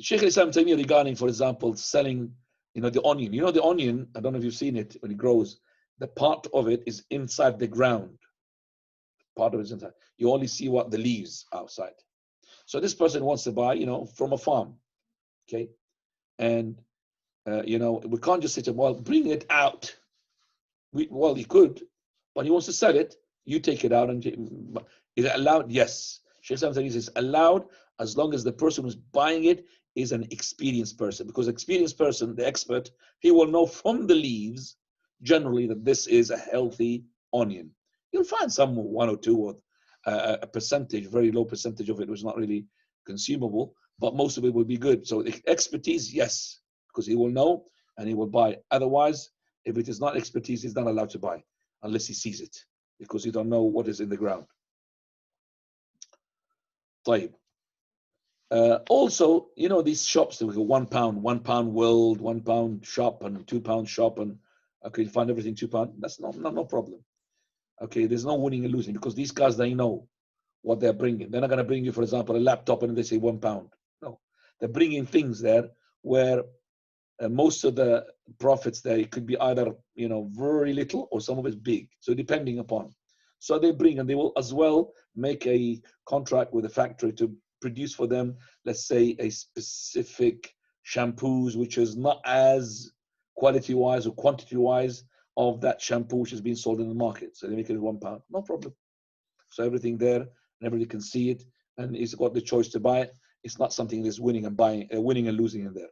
Speaker 1: Sheikh Islam Taymiyyah regarding, for example, selling, the onion. The onion, I don't know if you've seen it when it grows, the part of it is inside the ground. Part of it is inside. You only see what the leaves outside. So this person wants to buy, from a farm, okay? And, we can't just say to him, well, bring it out. Well, he could, but he wants to sell it. You take it out. And is it allowed? Yes. Sheikh Islam says it's allowed as long as the person who's buying it is an experienced person. Because experienced person, the expert, he will know from the leaves generally that this is a healthy onion. You'll find some 1 or 2 or a percentage, very low percentage of it was not really consumable, but most of it will be good. So expertise, yes, because he will know and he will buy. Otherwise, if it is not expertise, he's not allowed to buy unless he sees it, because you don't know what is in the ground. طيب. Also, these shops, they go £1 world, £1 shop, and £2 shop, and okay, you find everything £2. That's no problem. Okay, there's no winning and losing, because these guys, they know what they're bringing. They're not going to bring you, for example, a laptop and they say £1. No, they're bringing things there where most of the profits there, it could be either very little or some of it's big. So depending upon, so they bring, and they will as well make a contract with the factory to produce for them, let's say, a specific shampoos which is not as quality-wise or quantity-wise of that shampoo which is being sold in the market. So they make it £1, no problem. So everything there, and everybody can see it, and he's got the choice to buy it. It's not something that's winning and losing in there.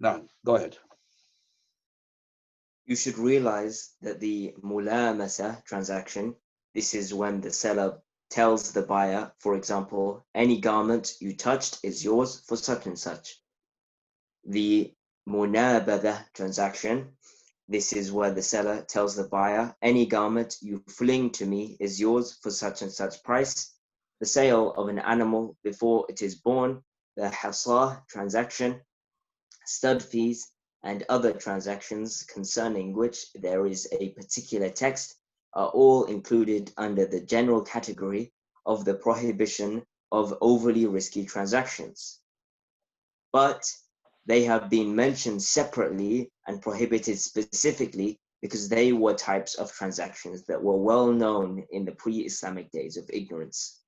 Speaker 1: Now, go ahead.
Speaker 2: You should realize that the mulamasa transaction, this is when the seller tells the buyer, for example, any garment you touched is yours for such and such. The munabada transaction, this is where the seller tells the buyer, any garment you fling to me is yours for such and such price. The sale of an animal before it is born, the hasah transaction, stud fees, and other transactions concerning which there is a particular text are all included under the general category of the prohibition of overly risky transactions. But they have been mentioned separately and prohibited specifically because they were types of transactions that were well known in the pre-Islamic days of ignorance.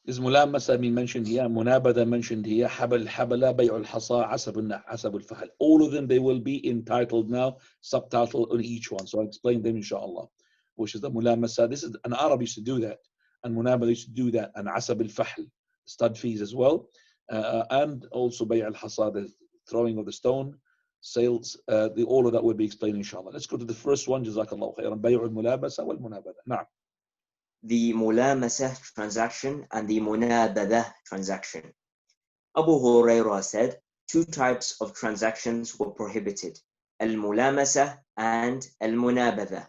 Speaker 1: Is ملامسة mentioned here, منابذة mentioned here, حبل حبلة, بيع الحصى, عسب الفحل. All of them, they will be entitled now, subtitled on each one. So I'll explain them inshallah. Which is the ملامسة. This is, an Arab used to do that. And منابذة used to do that. And عسب الفحل, stud fees as well. And also بيع الحصى, the throwing of the stone, sales, all of that will be explained inshallah. Let's go to the first one. جزاك الله خيرا. بيع الملامسة والمنابذة. نعم.
Speaker 2: The mulamasa transaction and the munabadha transaction. Abu Hurairah said, two types of transactions were prohibited, al-mulamasa and al-munabadha.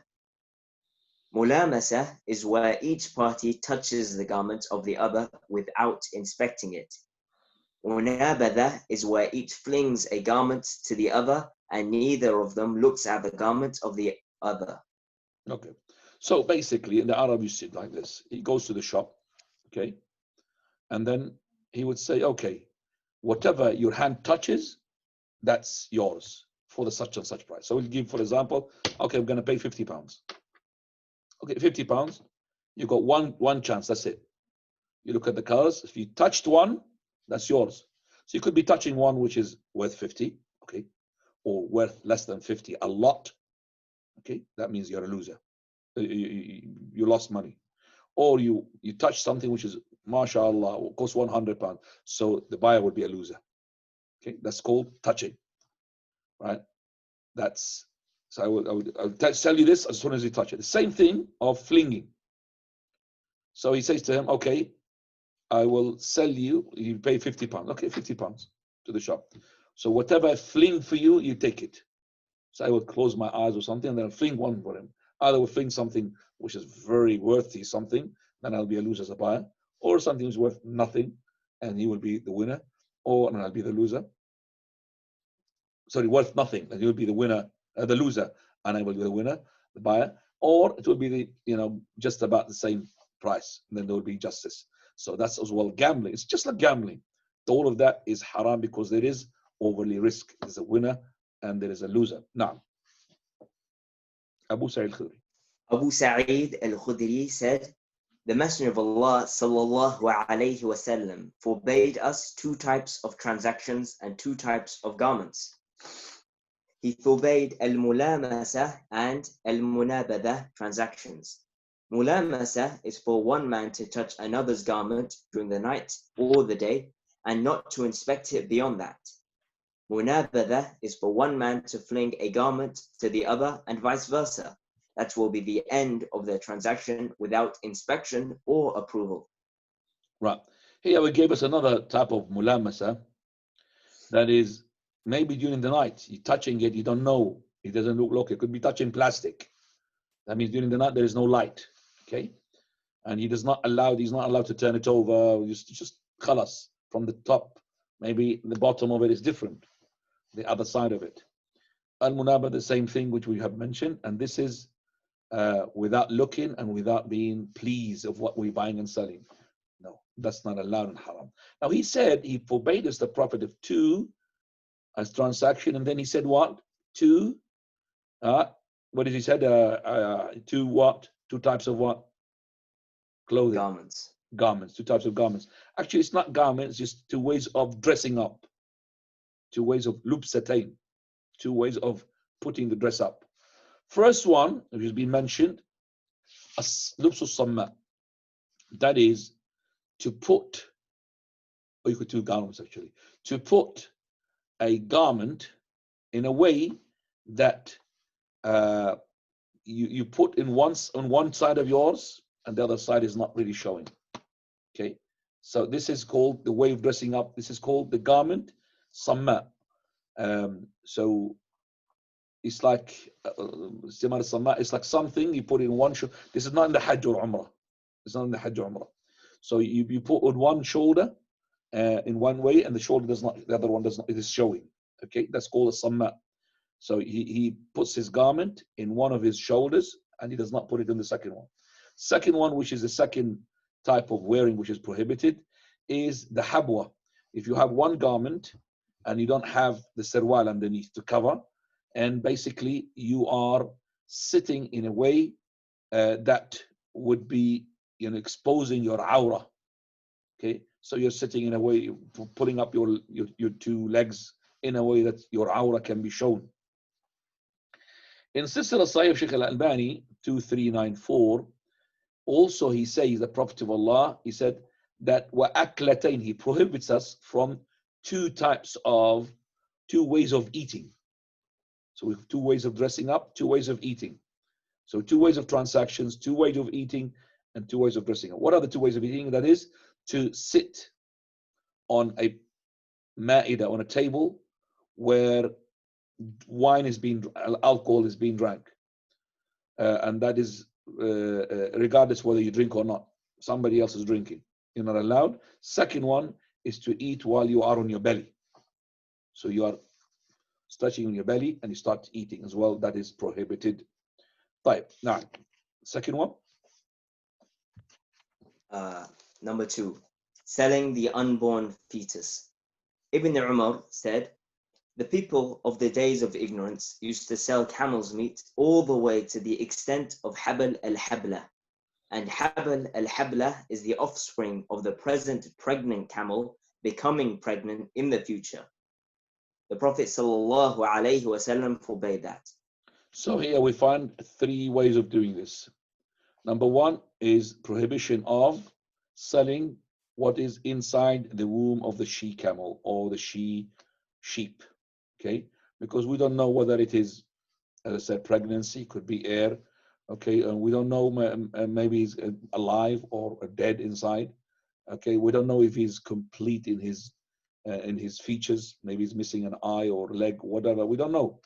Speaker 2: Mulamasa is where each party touches the garment of the other without inspecting it. Munabadha is where each flings a garment to the other and neither of them looks at the garment of the other.
Speaker 1: Okay. So basically, in the Arab, you see it like this. He goes to the shop, okay? And then he would say, okay, whatever your hand touches, that's yours for the such and such price. So we'll give, for example, okay, I'm going to pay 50 pounds. Okay, 50 pounds. You got one chance, that's it. You look at the colors. If you touched one, that's yours. So you could be touching one which is worth 50, okay? Or worth less than 50, a lot. Okay, that means you're a loser. You lost money. Or you touch something which is, mashallah, costs 100 pounds. So the buyer would be a loser. Okay, that's called touching, right? That's, so I would tell you this as soon as you touch it. The same thing of flinging. So he says to him, okay, I will sell you, you pay 50 pounds. Okay, 50 pounds to the shop. So whatever I fling for you, you take it. So I would close my eyes or something and then I'll fling one for him. Either will fling something which is very worthy something, then I'll be a loser as a buyer, or something which is worth nothing, and he will be the winner, or and I'll be the loser. Sorry, worth nothing, and he'll be the winner, the loser, and I will be the winner, the buyer, or it will be the just about the same price, and then there will be justice. So that's as well gambling. It's just like gambling. All of that is haram because there is overly risk. There's a winner and there is a loser. Now, Abu Sa'id al-Khudri.
Speaker 2: Abu Sa'id al-Khudri said, the Messenger of Allah sallallahu alayhi wasallam forbade us two types of transactions and two types of garments. He forbade al-mulamasa and al-munabadha transactions. Mulamasa is for one man to touch another's garment during the night or the day and not to inspect it beyond that. Munabadha is for one man to fling a garment to the other and vice versa. That will be the end of the transaction without inspection or approval.
Speaker 1: Right. Here we gave us another type of mulamasa. That is maybe during the night, you're touching it, you don't know. It doesn't look, it could be touching plastic. That means during the night there is no light. Okay. And he's not allowed to turn it over, just khalas from the top. Maybe the bottom of it is different, the other side of it. Al-munaba, the same thing which we have mentioned, and this is without looking and without being pleased of what we're buying and selling. No, that's not allowed in haram. Now he said he forbade us the profit of two as transaction, and then he said what? Two, what did he said? Two what? Two types of what? Clothing. Garments, two types of garments. Actually, it's not garments, it's just two ways of dressing up. Two ways of lubsatain. Two ways of putting the dress up. First one, which has been mentioned, lubsu samma. That is to put, or you could do garments actually, to put a garment in a way that you put on one side of yours and the other side is not really showing. Okay, so this is called the way of dressing up. This is called the garment samma. So it's like it's like something you put in one shoulder. This is not in the Hajj or Umrah. It's not in the Hajj or Umrah. So you put on one shoulder in one way, and the other one does not. It is showing. Okay, that's called a samma. So he puts his garment in one of his shoulders, and he does not put it in the second one. Second one, which is the second type of wearing which is prohibited, is the habwa. If you have one garment and you don't have the sirwal underneath to cover, and basically you are sitting in a way that would be, you know, exposing your aura. Okay, so you're sitting in a way, pulling up your two legs in a way that your aura can be shown. In Silsila Sahih Sheikh Al-Albani 2394, also he says, the Prophet of Allah, he said that وَأَكْلَتَيْن, he prohibits us from two ways of eating. So we have two ways of dressing up, two ways of eating. So two ways of transactions, two ways of eating, and two ways of dressing up. What are the two ways of eating? That is to sit on a ma'idah, on a table where alcohol is being drank. And that is regardless whether you drink or not. Somebody else is drinking. You're not allowed. Second one is to eat while you are on your belly. So you are stretching on your belly and you start eating as well. That is prohibited. Right. Now, second one.
Speaker 2: Number 2, selling the unborn fetus. Ibn Umar said, the people of the days of ignorance used to sell camel's meat all the way to the extent of Habal al-Habla. And Habal al-Habla is the offspring of the present pregnant camel becoming pregnant in the future. The Prophet ﷺ forbade that.
Speaker 1: So here we find three ways of doing this. Number one is prohibition of selling what is inside the womb of the she camel or the she sheep. Okay, because we don't know whether it is, as I said, pregnancy, could be air. Okay, and we don't know, maybe he's alive or dead inside. Okay, we don't know if he's complete in his features. Maybe he's missing an eye or leg, whatever. We don't know.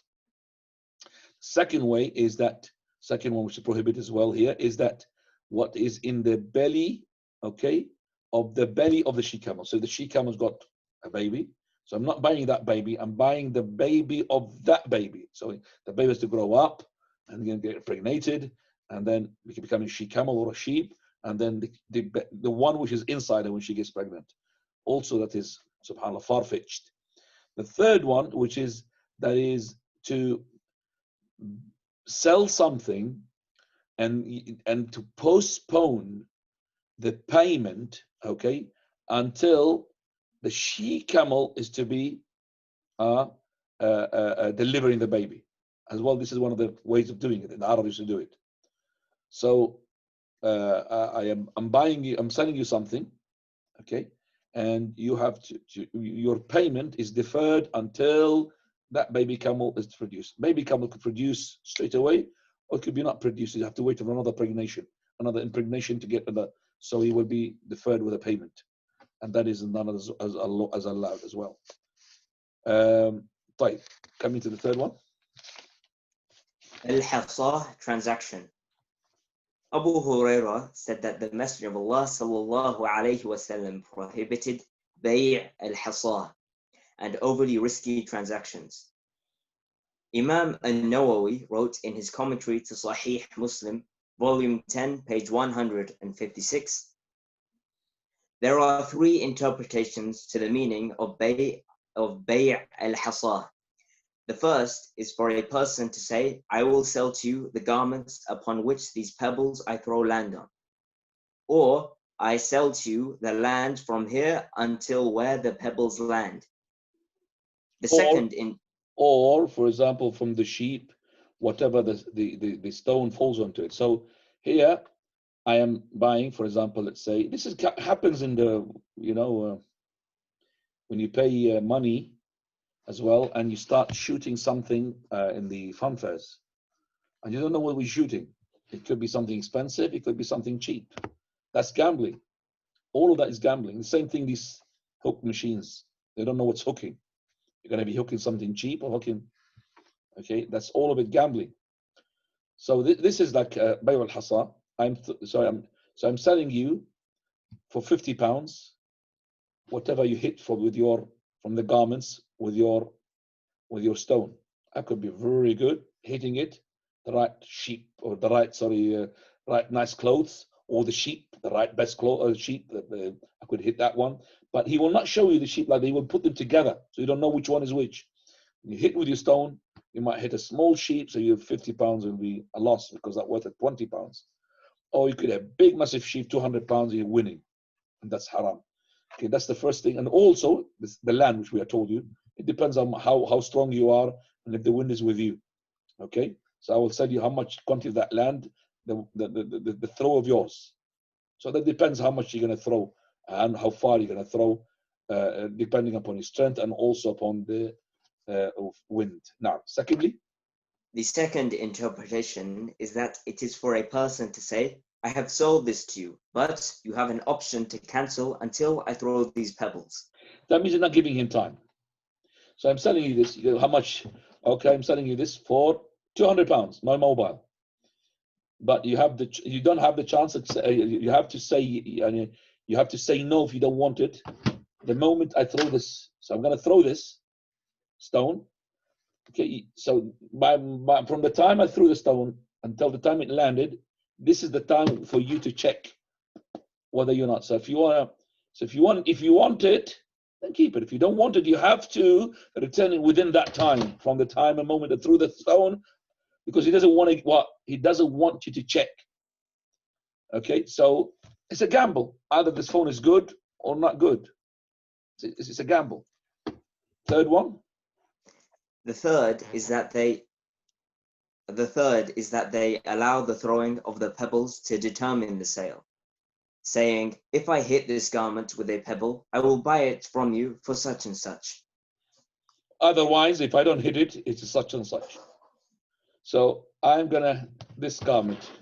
Speaker 1: Second way is that, second one which is prohibited as well here, is that what is in the belly, okay, of the she camel. So the she camel's got a baby. So I'm not buying that baby, I'm buying the baby of that baby. So the baby has to grow up and then get impregnated, and then we can become a she camel or a sheep, and then the one which is inside her when she gets pregnant. Also, that is, subhanAllah, far-fetched. The third one, which is, that is to sell something and to postpone the payment, okay, until the she camel is to be delivering the baby as well. This is one of the ways of doing it. In the Arab used to do it. So I'm selling you something, okay, and you have your payment is deferred until that baby camel is produced. Baby camel could produce straight away, or it could be not produced. You have to wait for another impregnation to get another. So he will be deferred with a payment. And that is none as allowed as well. Right, coming to the third one.
Speaker 2: Al-Hasa transaction. Abu Huraira said that the Messenger of Allah ﷺ prohibited bay' al-Hasa and overly risky transactions. Imam al-Nawawi wrote in his commentary to Sahih Muslim, volume 10, page 156, there are three interpretations to the meaning of bay' al-Hasa. The first is for a person to say, I will sell to you the garments upon which these pebbles I throw land on. Or, I sell to you the land from here until where the pebbles land.
Speaker 1: Or, for example, from the sheep, whatever the stone falls onto it. So here, I am buying, for example, let's say, this happens in the, when you pay money as well, and you start shooting something in the fun fairs, and you don't know what we're shooting. It could be something expensive, it could be something cheap. That's gambling. All of that is gambling. The same thing, these hook machines, they don't know what's hooking. You're going to be hooking something cheap or hooking, okay, that's all of it gambling. So this is like bay' al-hasa. I'm selling you for £50 whatever you hit from the garments with your stone. I could be very good hitting it, the right sheep or the right nice clothes, or the sheep, the best sheep, I could hit that one. But he will not show you the sheep like that. He will put them together, so you don't know which one is which. You hit with your stone, you might hit a small sheep, so you have 50 pounds, it will be a loss because that's worth at 20 pounds. Or you could have big, massive sheep, 200 pounds, you're winning. And that's haram. Okay, that's the first thing. And also, the land, which we have told you, it depends on how strong you are and if the wind is with you. Okay, so I will tell you how much quantity of that land, the throw of yours. So that depends how much you're going to throw and how far you're going to throw, depending upon your strength and also upon the wind. Now, secondly,
Speaker 2: the second interpretation is that it is for a person to say, I have sold this to you, but you have an option to cancel until I throw these pebbles.
Speaker 1: That means you're not giving him time. So I'm selling you this. How much? Okay, I'm selling you this for 200 pounds, my mobile. But you don't have the chance. You have to say no if you don't want it. The moment I throw this, so I'm going to throw this stone. Okay, so from the time I threw the stone until the time it landed, this is the time for you to check whether you're not. So if you want it, then keep it. If you don't want it, you have to return it within that time, from the time and moment I threw the stone, because he doesn't want you to check. Okay, so it's a gamble. Either this phone is good or not good. It's a gamble. Third one.
Speaker 2: The third is that they allow the throwing of the pebbles to determine the sale, saying, if I hit this garment with a pebble, I will buy it from you for such and such.
Speaker 1: Otherwise, if I don't hit it, it's such and such. So I'm gonna, this garment,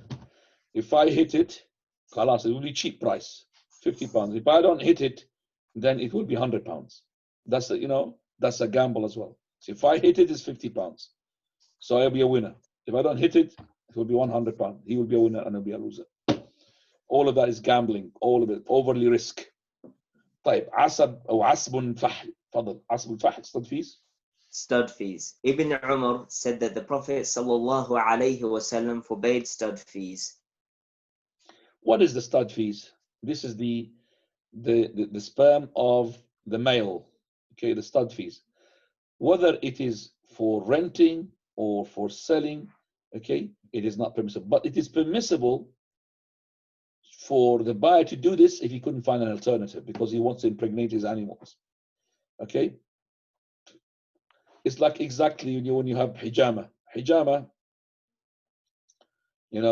Speaker 1: if I hit it, khalas, it will be cheap price, 50 pounds. If I don't hit it, then it will be 100 pounds. That's that's a gamble as well. So if I hit it, it's 50 pounds. So I'll be a winner. If I don't hit it, it will be 100 pounds. He will be a winner and I'll be a loser. All of that is gambling, all of it, overly risk. طيب عصب أو عصب فحل. تفضل. عصب الفحل stud fees.
Speaker 2: Stud fees. Ibn Umar said that the Prophet ﷺ forbade stud fees.
Speaker 1: What is the stud fees? This is the sperm of the male. Okay, the stud fees. Whether it is for renting or for selling, okay, it is not permissible. But it is permissible for the buyer to do this if he couldn't find an alternative, because he wants to impregnate his animals. Okay, it's like exactly when you have hijama. Hijama, you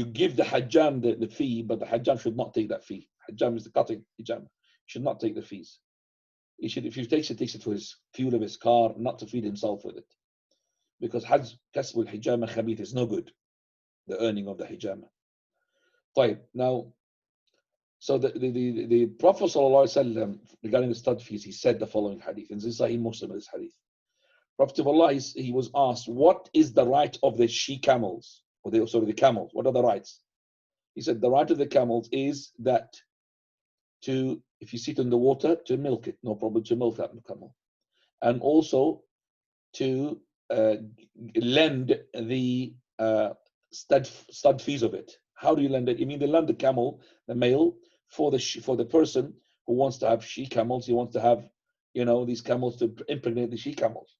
Speaker 1: give the hajjam the fee, but the hajjam should not take that fee. Hajjam is the cutting hijama. Should not take the fees. He should, if he takes it for his fuel of his car, not to feed himself with it. Because kasb al-hijama khabith is no good, the earning of the hijama. Now, so the Prophet ﷺ, regarding the stud fees, he said the following hadith, and this is Sahih Muslim, this hadith. Prophet of Allah, he was asked, what is the right of the she-camels, or the camels, what are the rights? He said, the right of the camels is that if you sit in the water, to milk it, no problem, to milk that camel. And also to lend the stud fees of it. How do you lend it? You mean they lend the camel, the male, for the person who wants to have she-camels. He wants to have, these camels to impregnate the she-camels.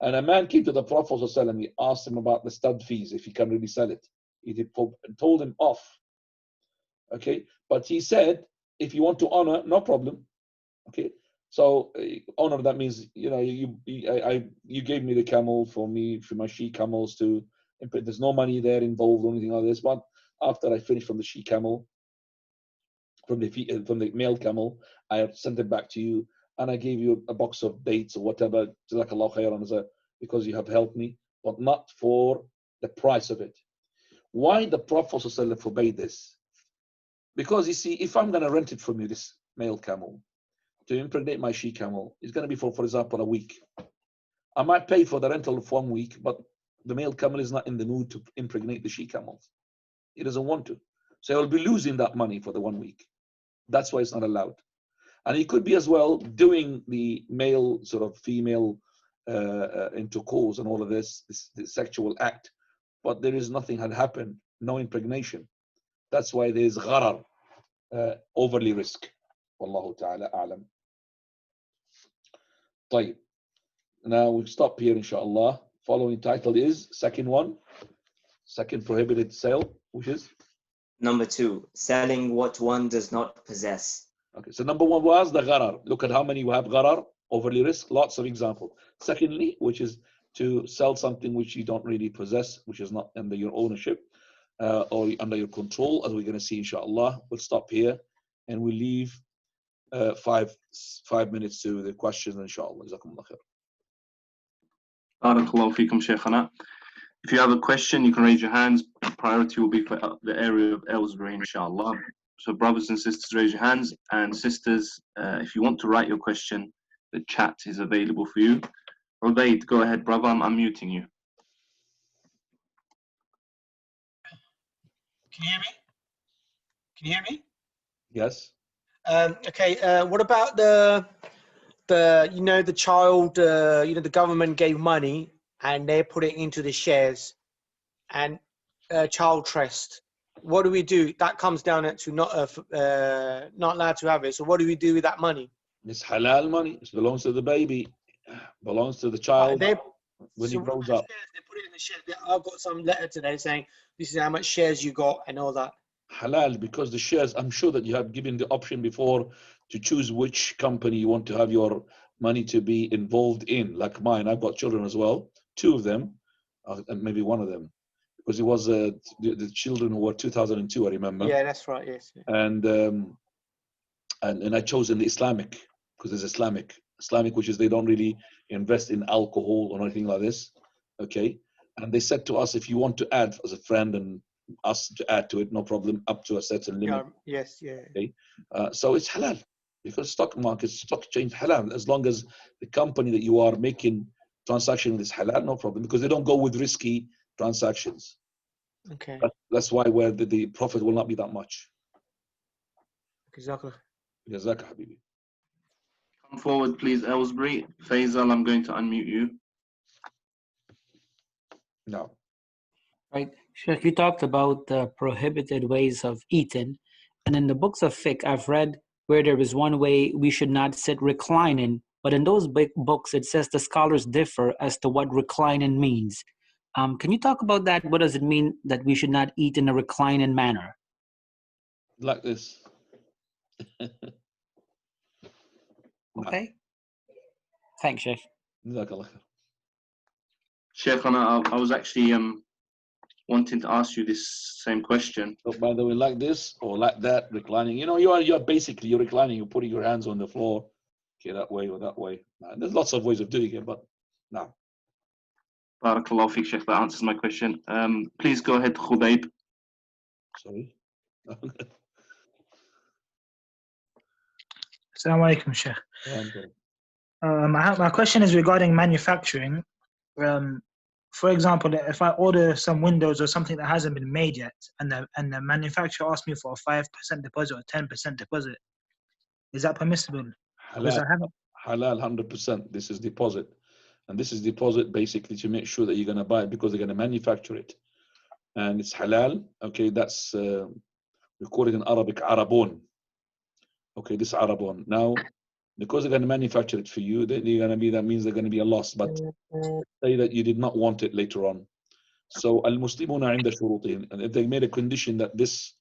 Speaker 1: And a man came to the Prophet ﷺ, he asked him about the stud fees, if he can really sell it. He told him off. Okay, but he said, if you want to honor, no problem. Okay, so honor, that means you gave me the camel for my she camels to. There's no money there involved or anything like this. But after I finish from the she camel, from the male camel, I sent it back to you, and I gave you a box of dates or whatever, jazakallah khairan, because you have helped me, but not for the price of it. Why the Prophet ﷺ forbade this? Because you see, if I'm going to rent it from you, this male camel, to impregnate my she camel, it's going to be for example, a week. I might pay for the rental for 1 week, but the male camel is not in the mood to impregnate the she camels. He doesn't want to. So he'll be losing that money for the 1 week. That's why it's not allowed. And he could be as well doing the male sort of female intercourse and all of this sexual act, but there is nothing had happened, no impregnation. That's why there is gharar, overly risk. Wallahu ta'ala a'lam. طيب. Now we'll stop here, inshallah. Following title is second one, second prohibited sale, which is
Speaker 2: Number 2, selling what one does not possess.
Speaker 1: okay. So number 1 was the gharar. Look at how many we have gharar, overly risk. Lots of examples. Secondly, which is to sell something which you don't really possess, which is not under your ownership or under your control, as we're going to see, inshallah. We'll stop here and we'll leave 5 minutes to the questions, inshallah. Jazakumullah khair.
Speaker 3: Barakallahu feekum, Shaykhana. If you have a question, you can raise your hands. Priority will be for the area of Aylesbury, inshallah. So brothers and sisters, raise your hands. And sisters, if you want to write your question, the chat is available for you. Ubaid, go ahead, brother. I'm unmuting you.
Speaker 4: Can you hear me? Can you hear me?
Speaker 1: Yes.
Speaker 4: Okay. What about the the child? The government gave money and they put it into the shares and child trust. What do we do? That comes down to not allowed to have it. So what do we do with that money?
Speaker 1: It's halal money. It belongs to the baby. Belongs to the child when he grows up.
Speaker 4: They put it in the shares. I've got some letter today saying this is how much shares you got and all that.
Speaker 1: Halal, because the shares, I'm sure that you have given the option before to choose which company you want to have your money to be involved in. Like mine, I've got children as well, 2 of them, and maybe 1 of them, because it was the children who were 2002, I remember.
Speaker 4: Yeah, that's right. Yes.
Speaker 1: And I chose in the Islamic, because there's Islamic, which is they don't really invest in alcohol or anything like this. Okay, and they said to us, if you want to add as a friend and us to add to it, no problem, up to a certain limit.
Speaker 4: Yes. Yeah.
Speaker 1: Okay, so it's halal, because stock market, stock exchange halal, as long as the company that you are making transaction with is halal, no problem, because they don't go with risky transactions.
Speaker 4: Okay.
Speaker 1: That's why where the profit will not be that much.
Speaker 4: Exactly.
Speaker 1: Jazaka habibi.
Speaker 3: Come forward, please, Aylesbury. Faisal, I'm going to unmute you.
Speaker 1: No.
Speaker 5: Right. Sheikh, you talked about the prohibited ways of eating. And in the books of fiqh, I've read where there is one way we should not sit reclining. But in those big books, it says the scholars differ as to what reclining means. Can you talk about that? What does it mean that we should not eat in a reclining manner?
Speaker 1: Like this.
Speaker 5: Okay. Thanks, Sheikh.
Speaker 1: Jazakallah khair.
Speaker 3: Shaykhana, I was actually wanting to ask you this same question.
Speaker 1: So by the way, like this or like that, reclining. You're basically reclining. You're putting your hands on the floor, okay, that way or that way. There's lots of ways of doing it, but no.
Speaker 3: Barakallahu feek, Sheikh. That answers my question. Please go ahead, Khubayb.
Speaker 1: Sorry.
Speaker 6: Assalamu alaikum, Sheikh. My question is regarding manufacturing. For example, if I order some windows or something that hasn't been made yet, and the manufacturer asks me for a 5% deposit or 10% deposit, is that permissible? Because I haven't.
Speaker 1: Halal, 100%. This is deposit, and this is deposit basically to make sure that you're going to buy it because they're going to manufacture it, and it's halal. Okay, that's we call it in Arabic arabon. Okay, this arabon. Now, because they're going to manufacture it for you, that means they're going to be a loss. But say that you did not want it later on. So al-muslimuna inda shurutihim, and if they made a condition that this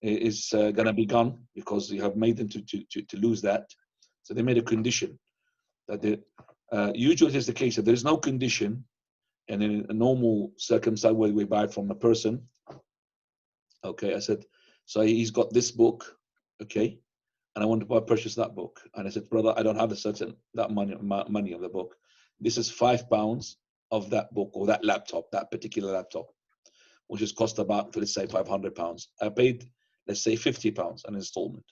Speaker 1: is going to be gone because you have made them to lose that, so they made a condition that usually it's the case that there is no condition, and in a normal circumstance where we buy from a person. Okay, I said, so he's got this book, okay, and I want to purchase that book, and I said, brother, I don't have that money of the book. This is £5 of that book or that laptop, that particular laptop, which is cost about, let's say, £500. I paid, let's say, £50 an installment,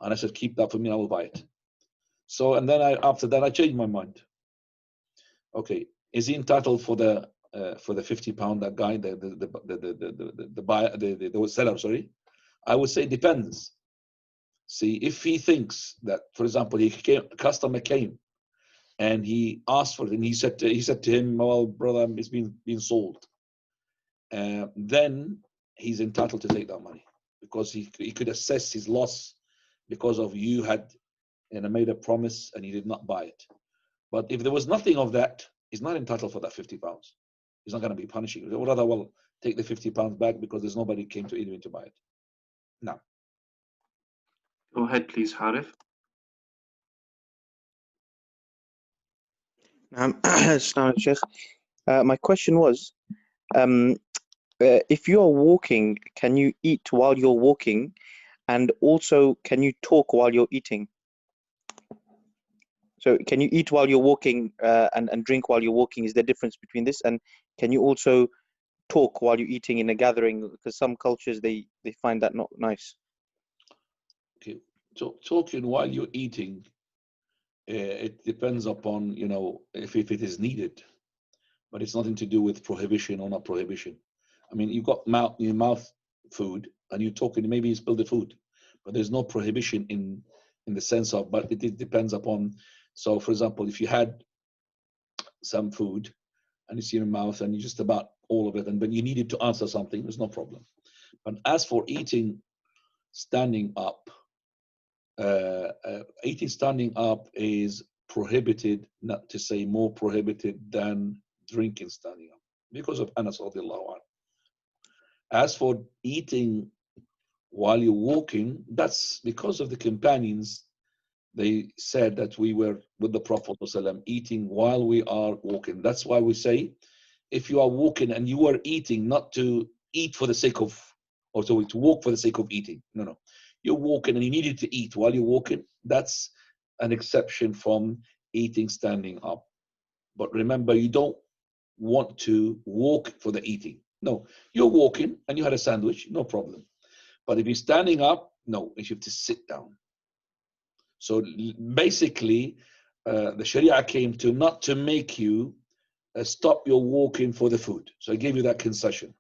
Speaker 1: and I said, keep that for me, I will buy it. So, and then after that, I changed my mind. Okay, is he entitled for the £50? That guy, the buyer, the seller, sorry. I would say it depends. See, if he thinks that, for example, a customer came and he asked for it, and he said to him, well, brother, it's been sold. Then he's entitled to take that money because he could assess his loss because of you had made a promise and he did not buy it. But if there was nothing of that, he's not entitled for that £50. He's not going to be punishing you. Or rather, well, take the £50 back because there's nobody came to even to buy it. No.
Speaker 3: Go ahead, please, Harif.
Speaker 7: Assalamu Sheikh. My question was, if you are walking, can you eat while you're walking? And also, can you talk while you're eating? So can you eat while you're walking and drink while you're walking? Is there a difference between this? And can you also talk while you're eating in a gathering? Because some cultures, they find that not nice.
Speaker 1: Okay. So talking while you're eating, it depends upon, if it is needed. But it's nothing to do with prohibition or not prohibition. I mean, you've got your mouth food and you're talking, maybe you spill the food, but there's no prohibition in the sense of, but it depends upon. So for example, if you had some food and it's in your mouth and you just about all of it, but you needed to answer something, there's no problem. But as for eating standing up, eating standing up is prohibited, not to say more prohibited than drinking standing up, because of Anas radiallahu anhu. As for eating while you're walking, that's because of the companions. They said that we were with the Prophet ﷺ eating while we are walking. That's why we say, if you are walking and you are eating, not to eat for the sake of, or to walk for the sake of eating. No. You're walking and you needed to eat while you're walking. That's an exception from eating standing up. But remember, you don't want to walk for the eating. No, you're walking and you had a sandwich, no problem. But if you're standing up, no, you have to sit down. So basically, the Sharia came to not to make you stop your walking for the food. So I gave you that concession.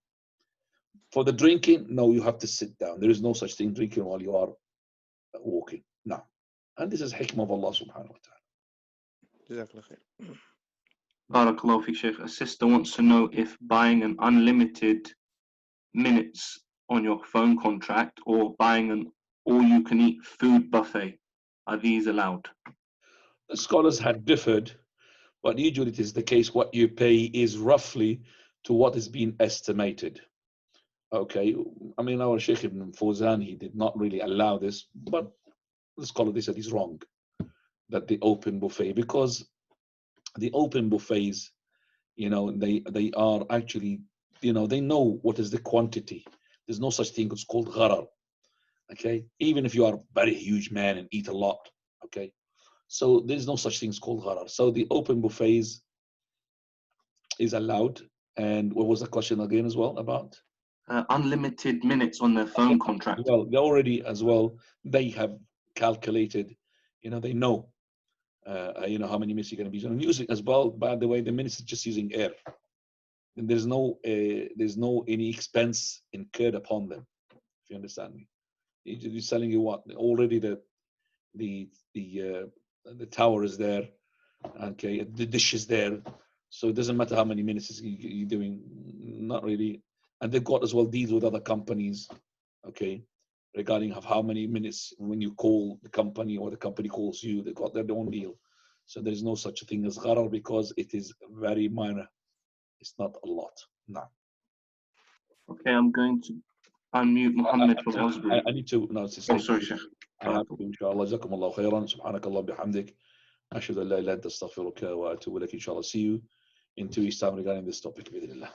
Speaker 1: For the drinking, no, you have to sit down. There is no such thing drinking while you are walking. No. And this is hikmah of Allah subhanahu wa ta'ala.
Speaker 3: Barakallahu Fiqh, Sheikh. A sister wants to know if buying an unlimited minutes on your phone contract or buying an all-you-can-eat food buffet, are these allowed?
Speaker 1: The scholars had differed, but usually it is the case what you pay is roughly to what is being estimated. Okay, I mean, our Sheikh Ibn Fawzan, he did not really allow this, but the scholar, they said he's wrong, that the open buffet, because the open buffets, they are actually, they know what is the quantity. There's no such thing as called gharar. Okay, even if you are a very huge man and eat a lot. Okay, so there's no such thing as called gharar. So the open buffets is allowed. And what was the question again as well about?
Speaker 3: Unlimited minutes on their phone contract.
Speaker 1: Well, they already as well, they have calculated, they know, how many minutes you're going to be using as well. By the way, the minutes is just using air. And there's no any expense incurred upon them, if you understand me. He's telling you what already the tower is there, okay, the dish is there, so it doesn't matter how many minutes you're doing, not really. And they've got as well deals with other companies, okay, regarding of how many minutes when you call the company or the company calls you, they've got their own deal. So there's no such a thing as gharar because it is very minor. It's not a lot. No.
Speaker 3: Okay, I'm going to unmute Muhammad from Aylesbury.
Speaker 1: I need to. No, it's
Speaker 3: Oh, sorry, Sheikh.
Speaker 1: I have to. Inshallah. Jazakumullahu khairan. Subhanakallah bihamdik. Ashhadu an la ilaha illa anta astaghfiruka wa atubu ilaik. Inshallah. See you in 2 weeks' time regarding this topic. Bi idhnillah.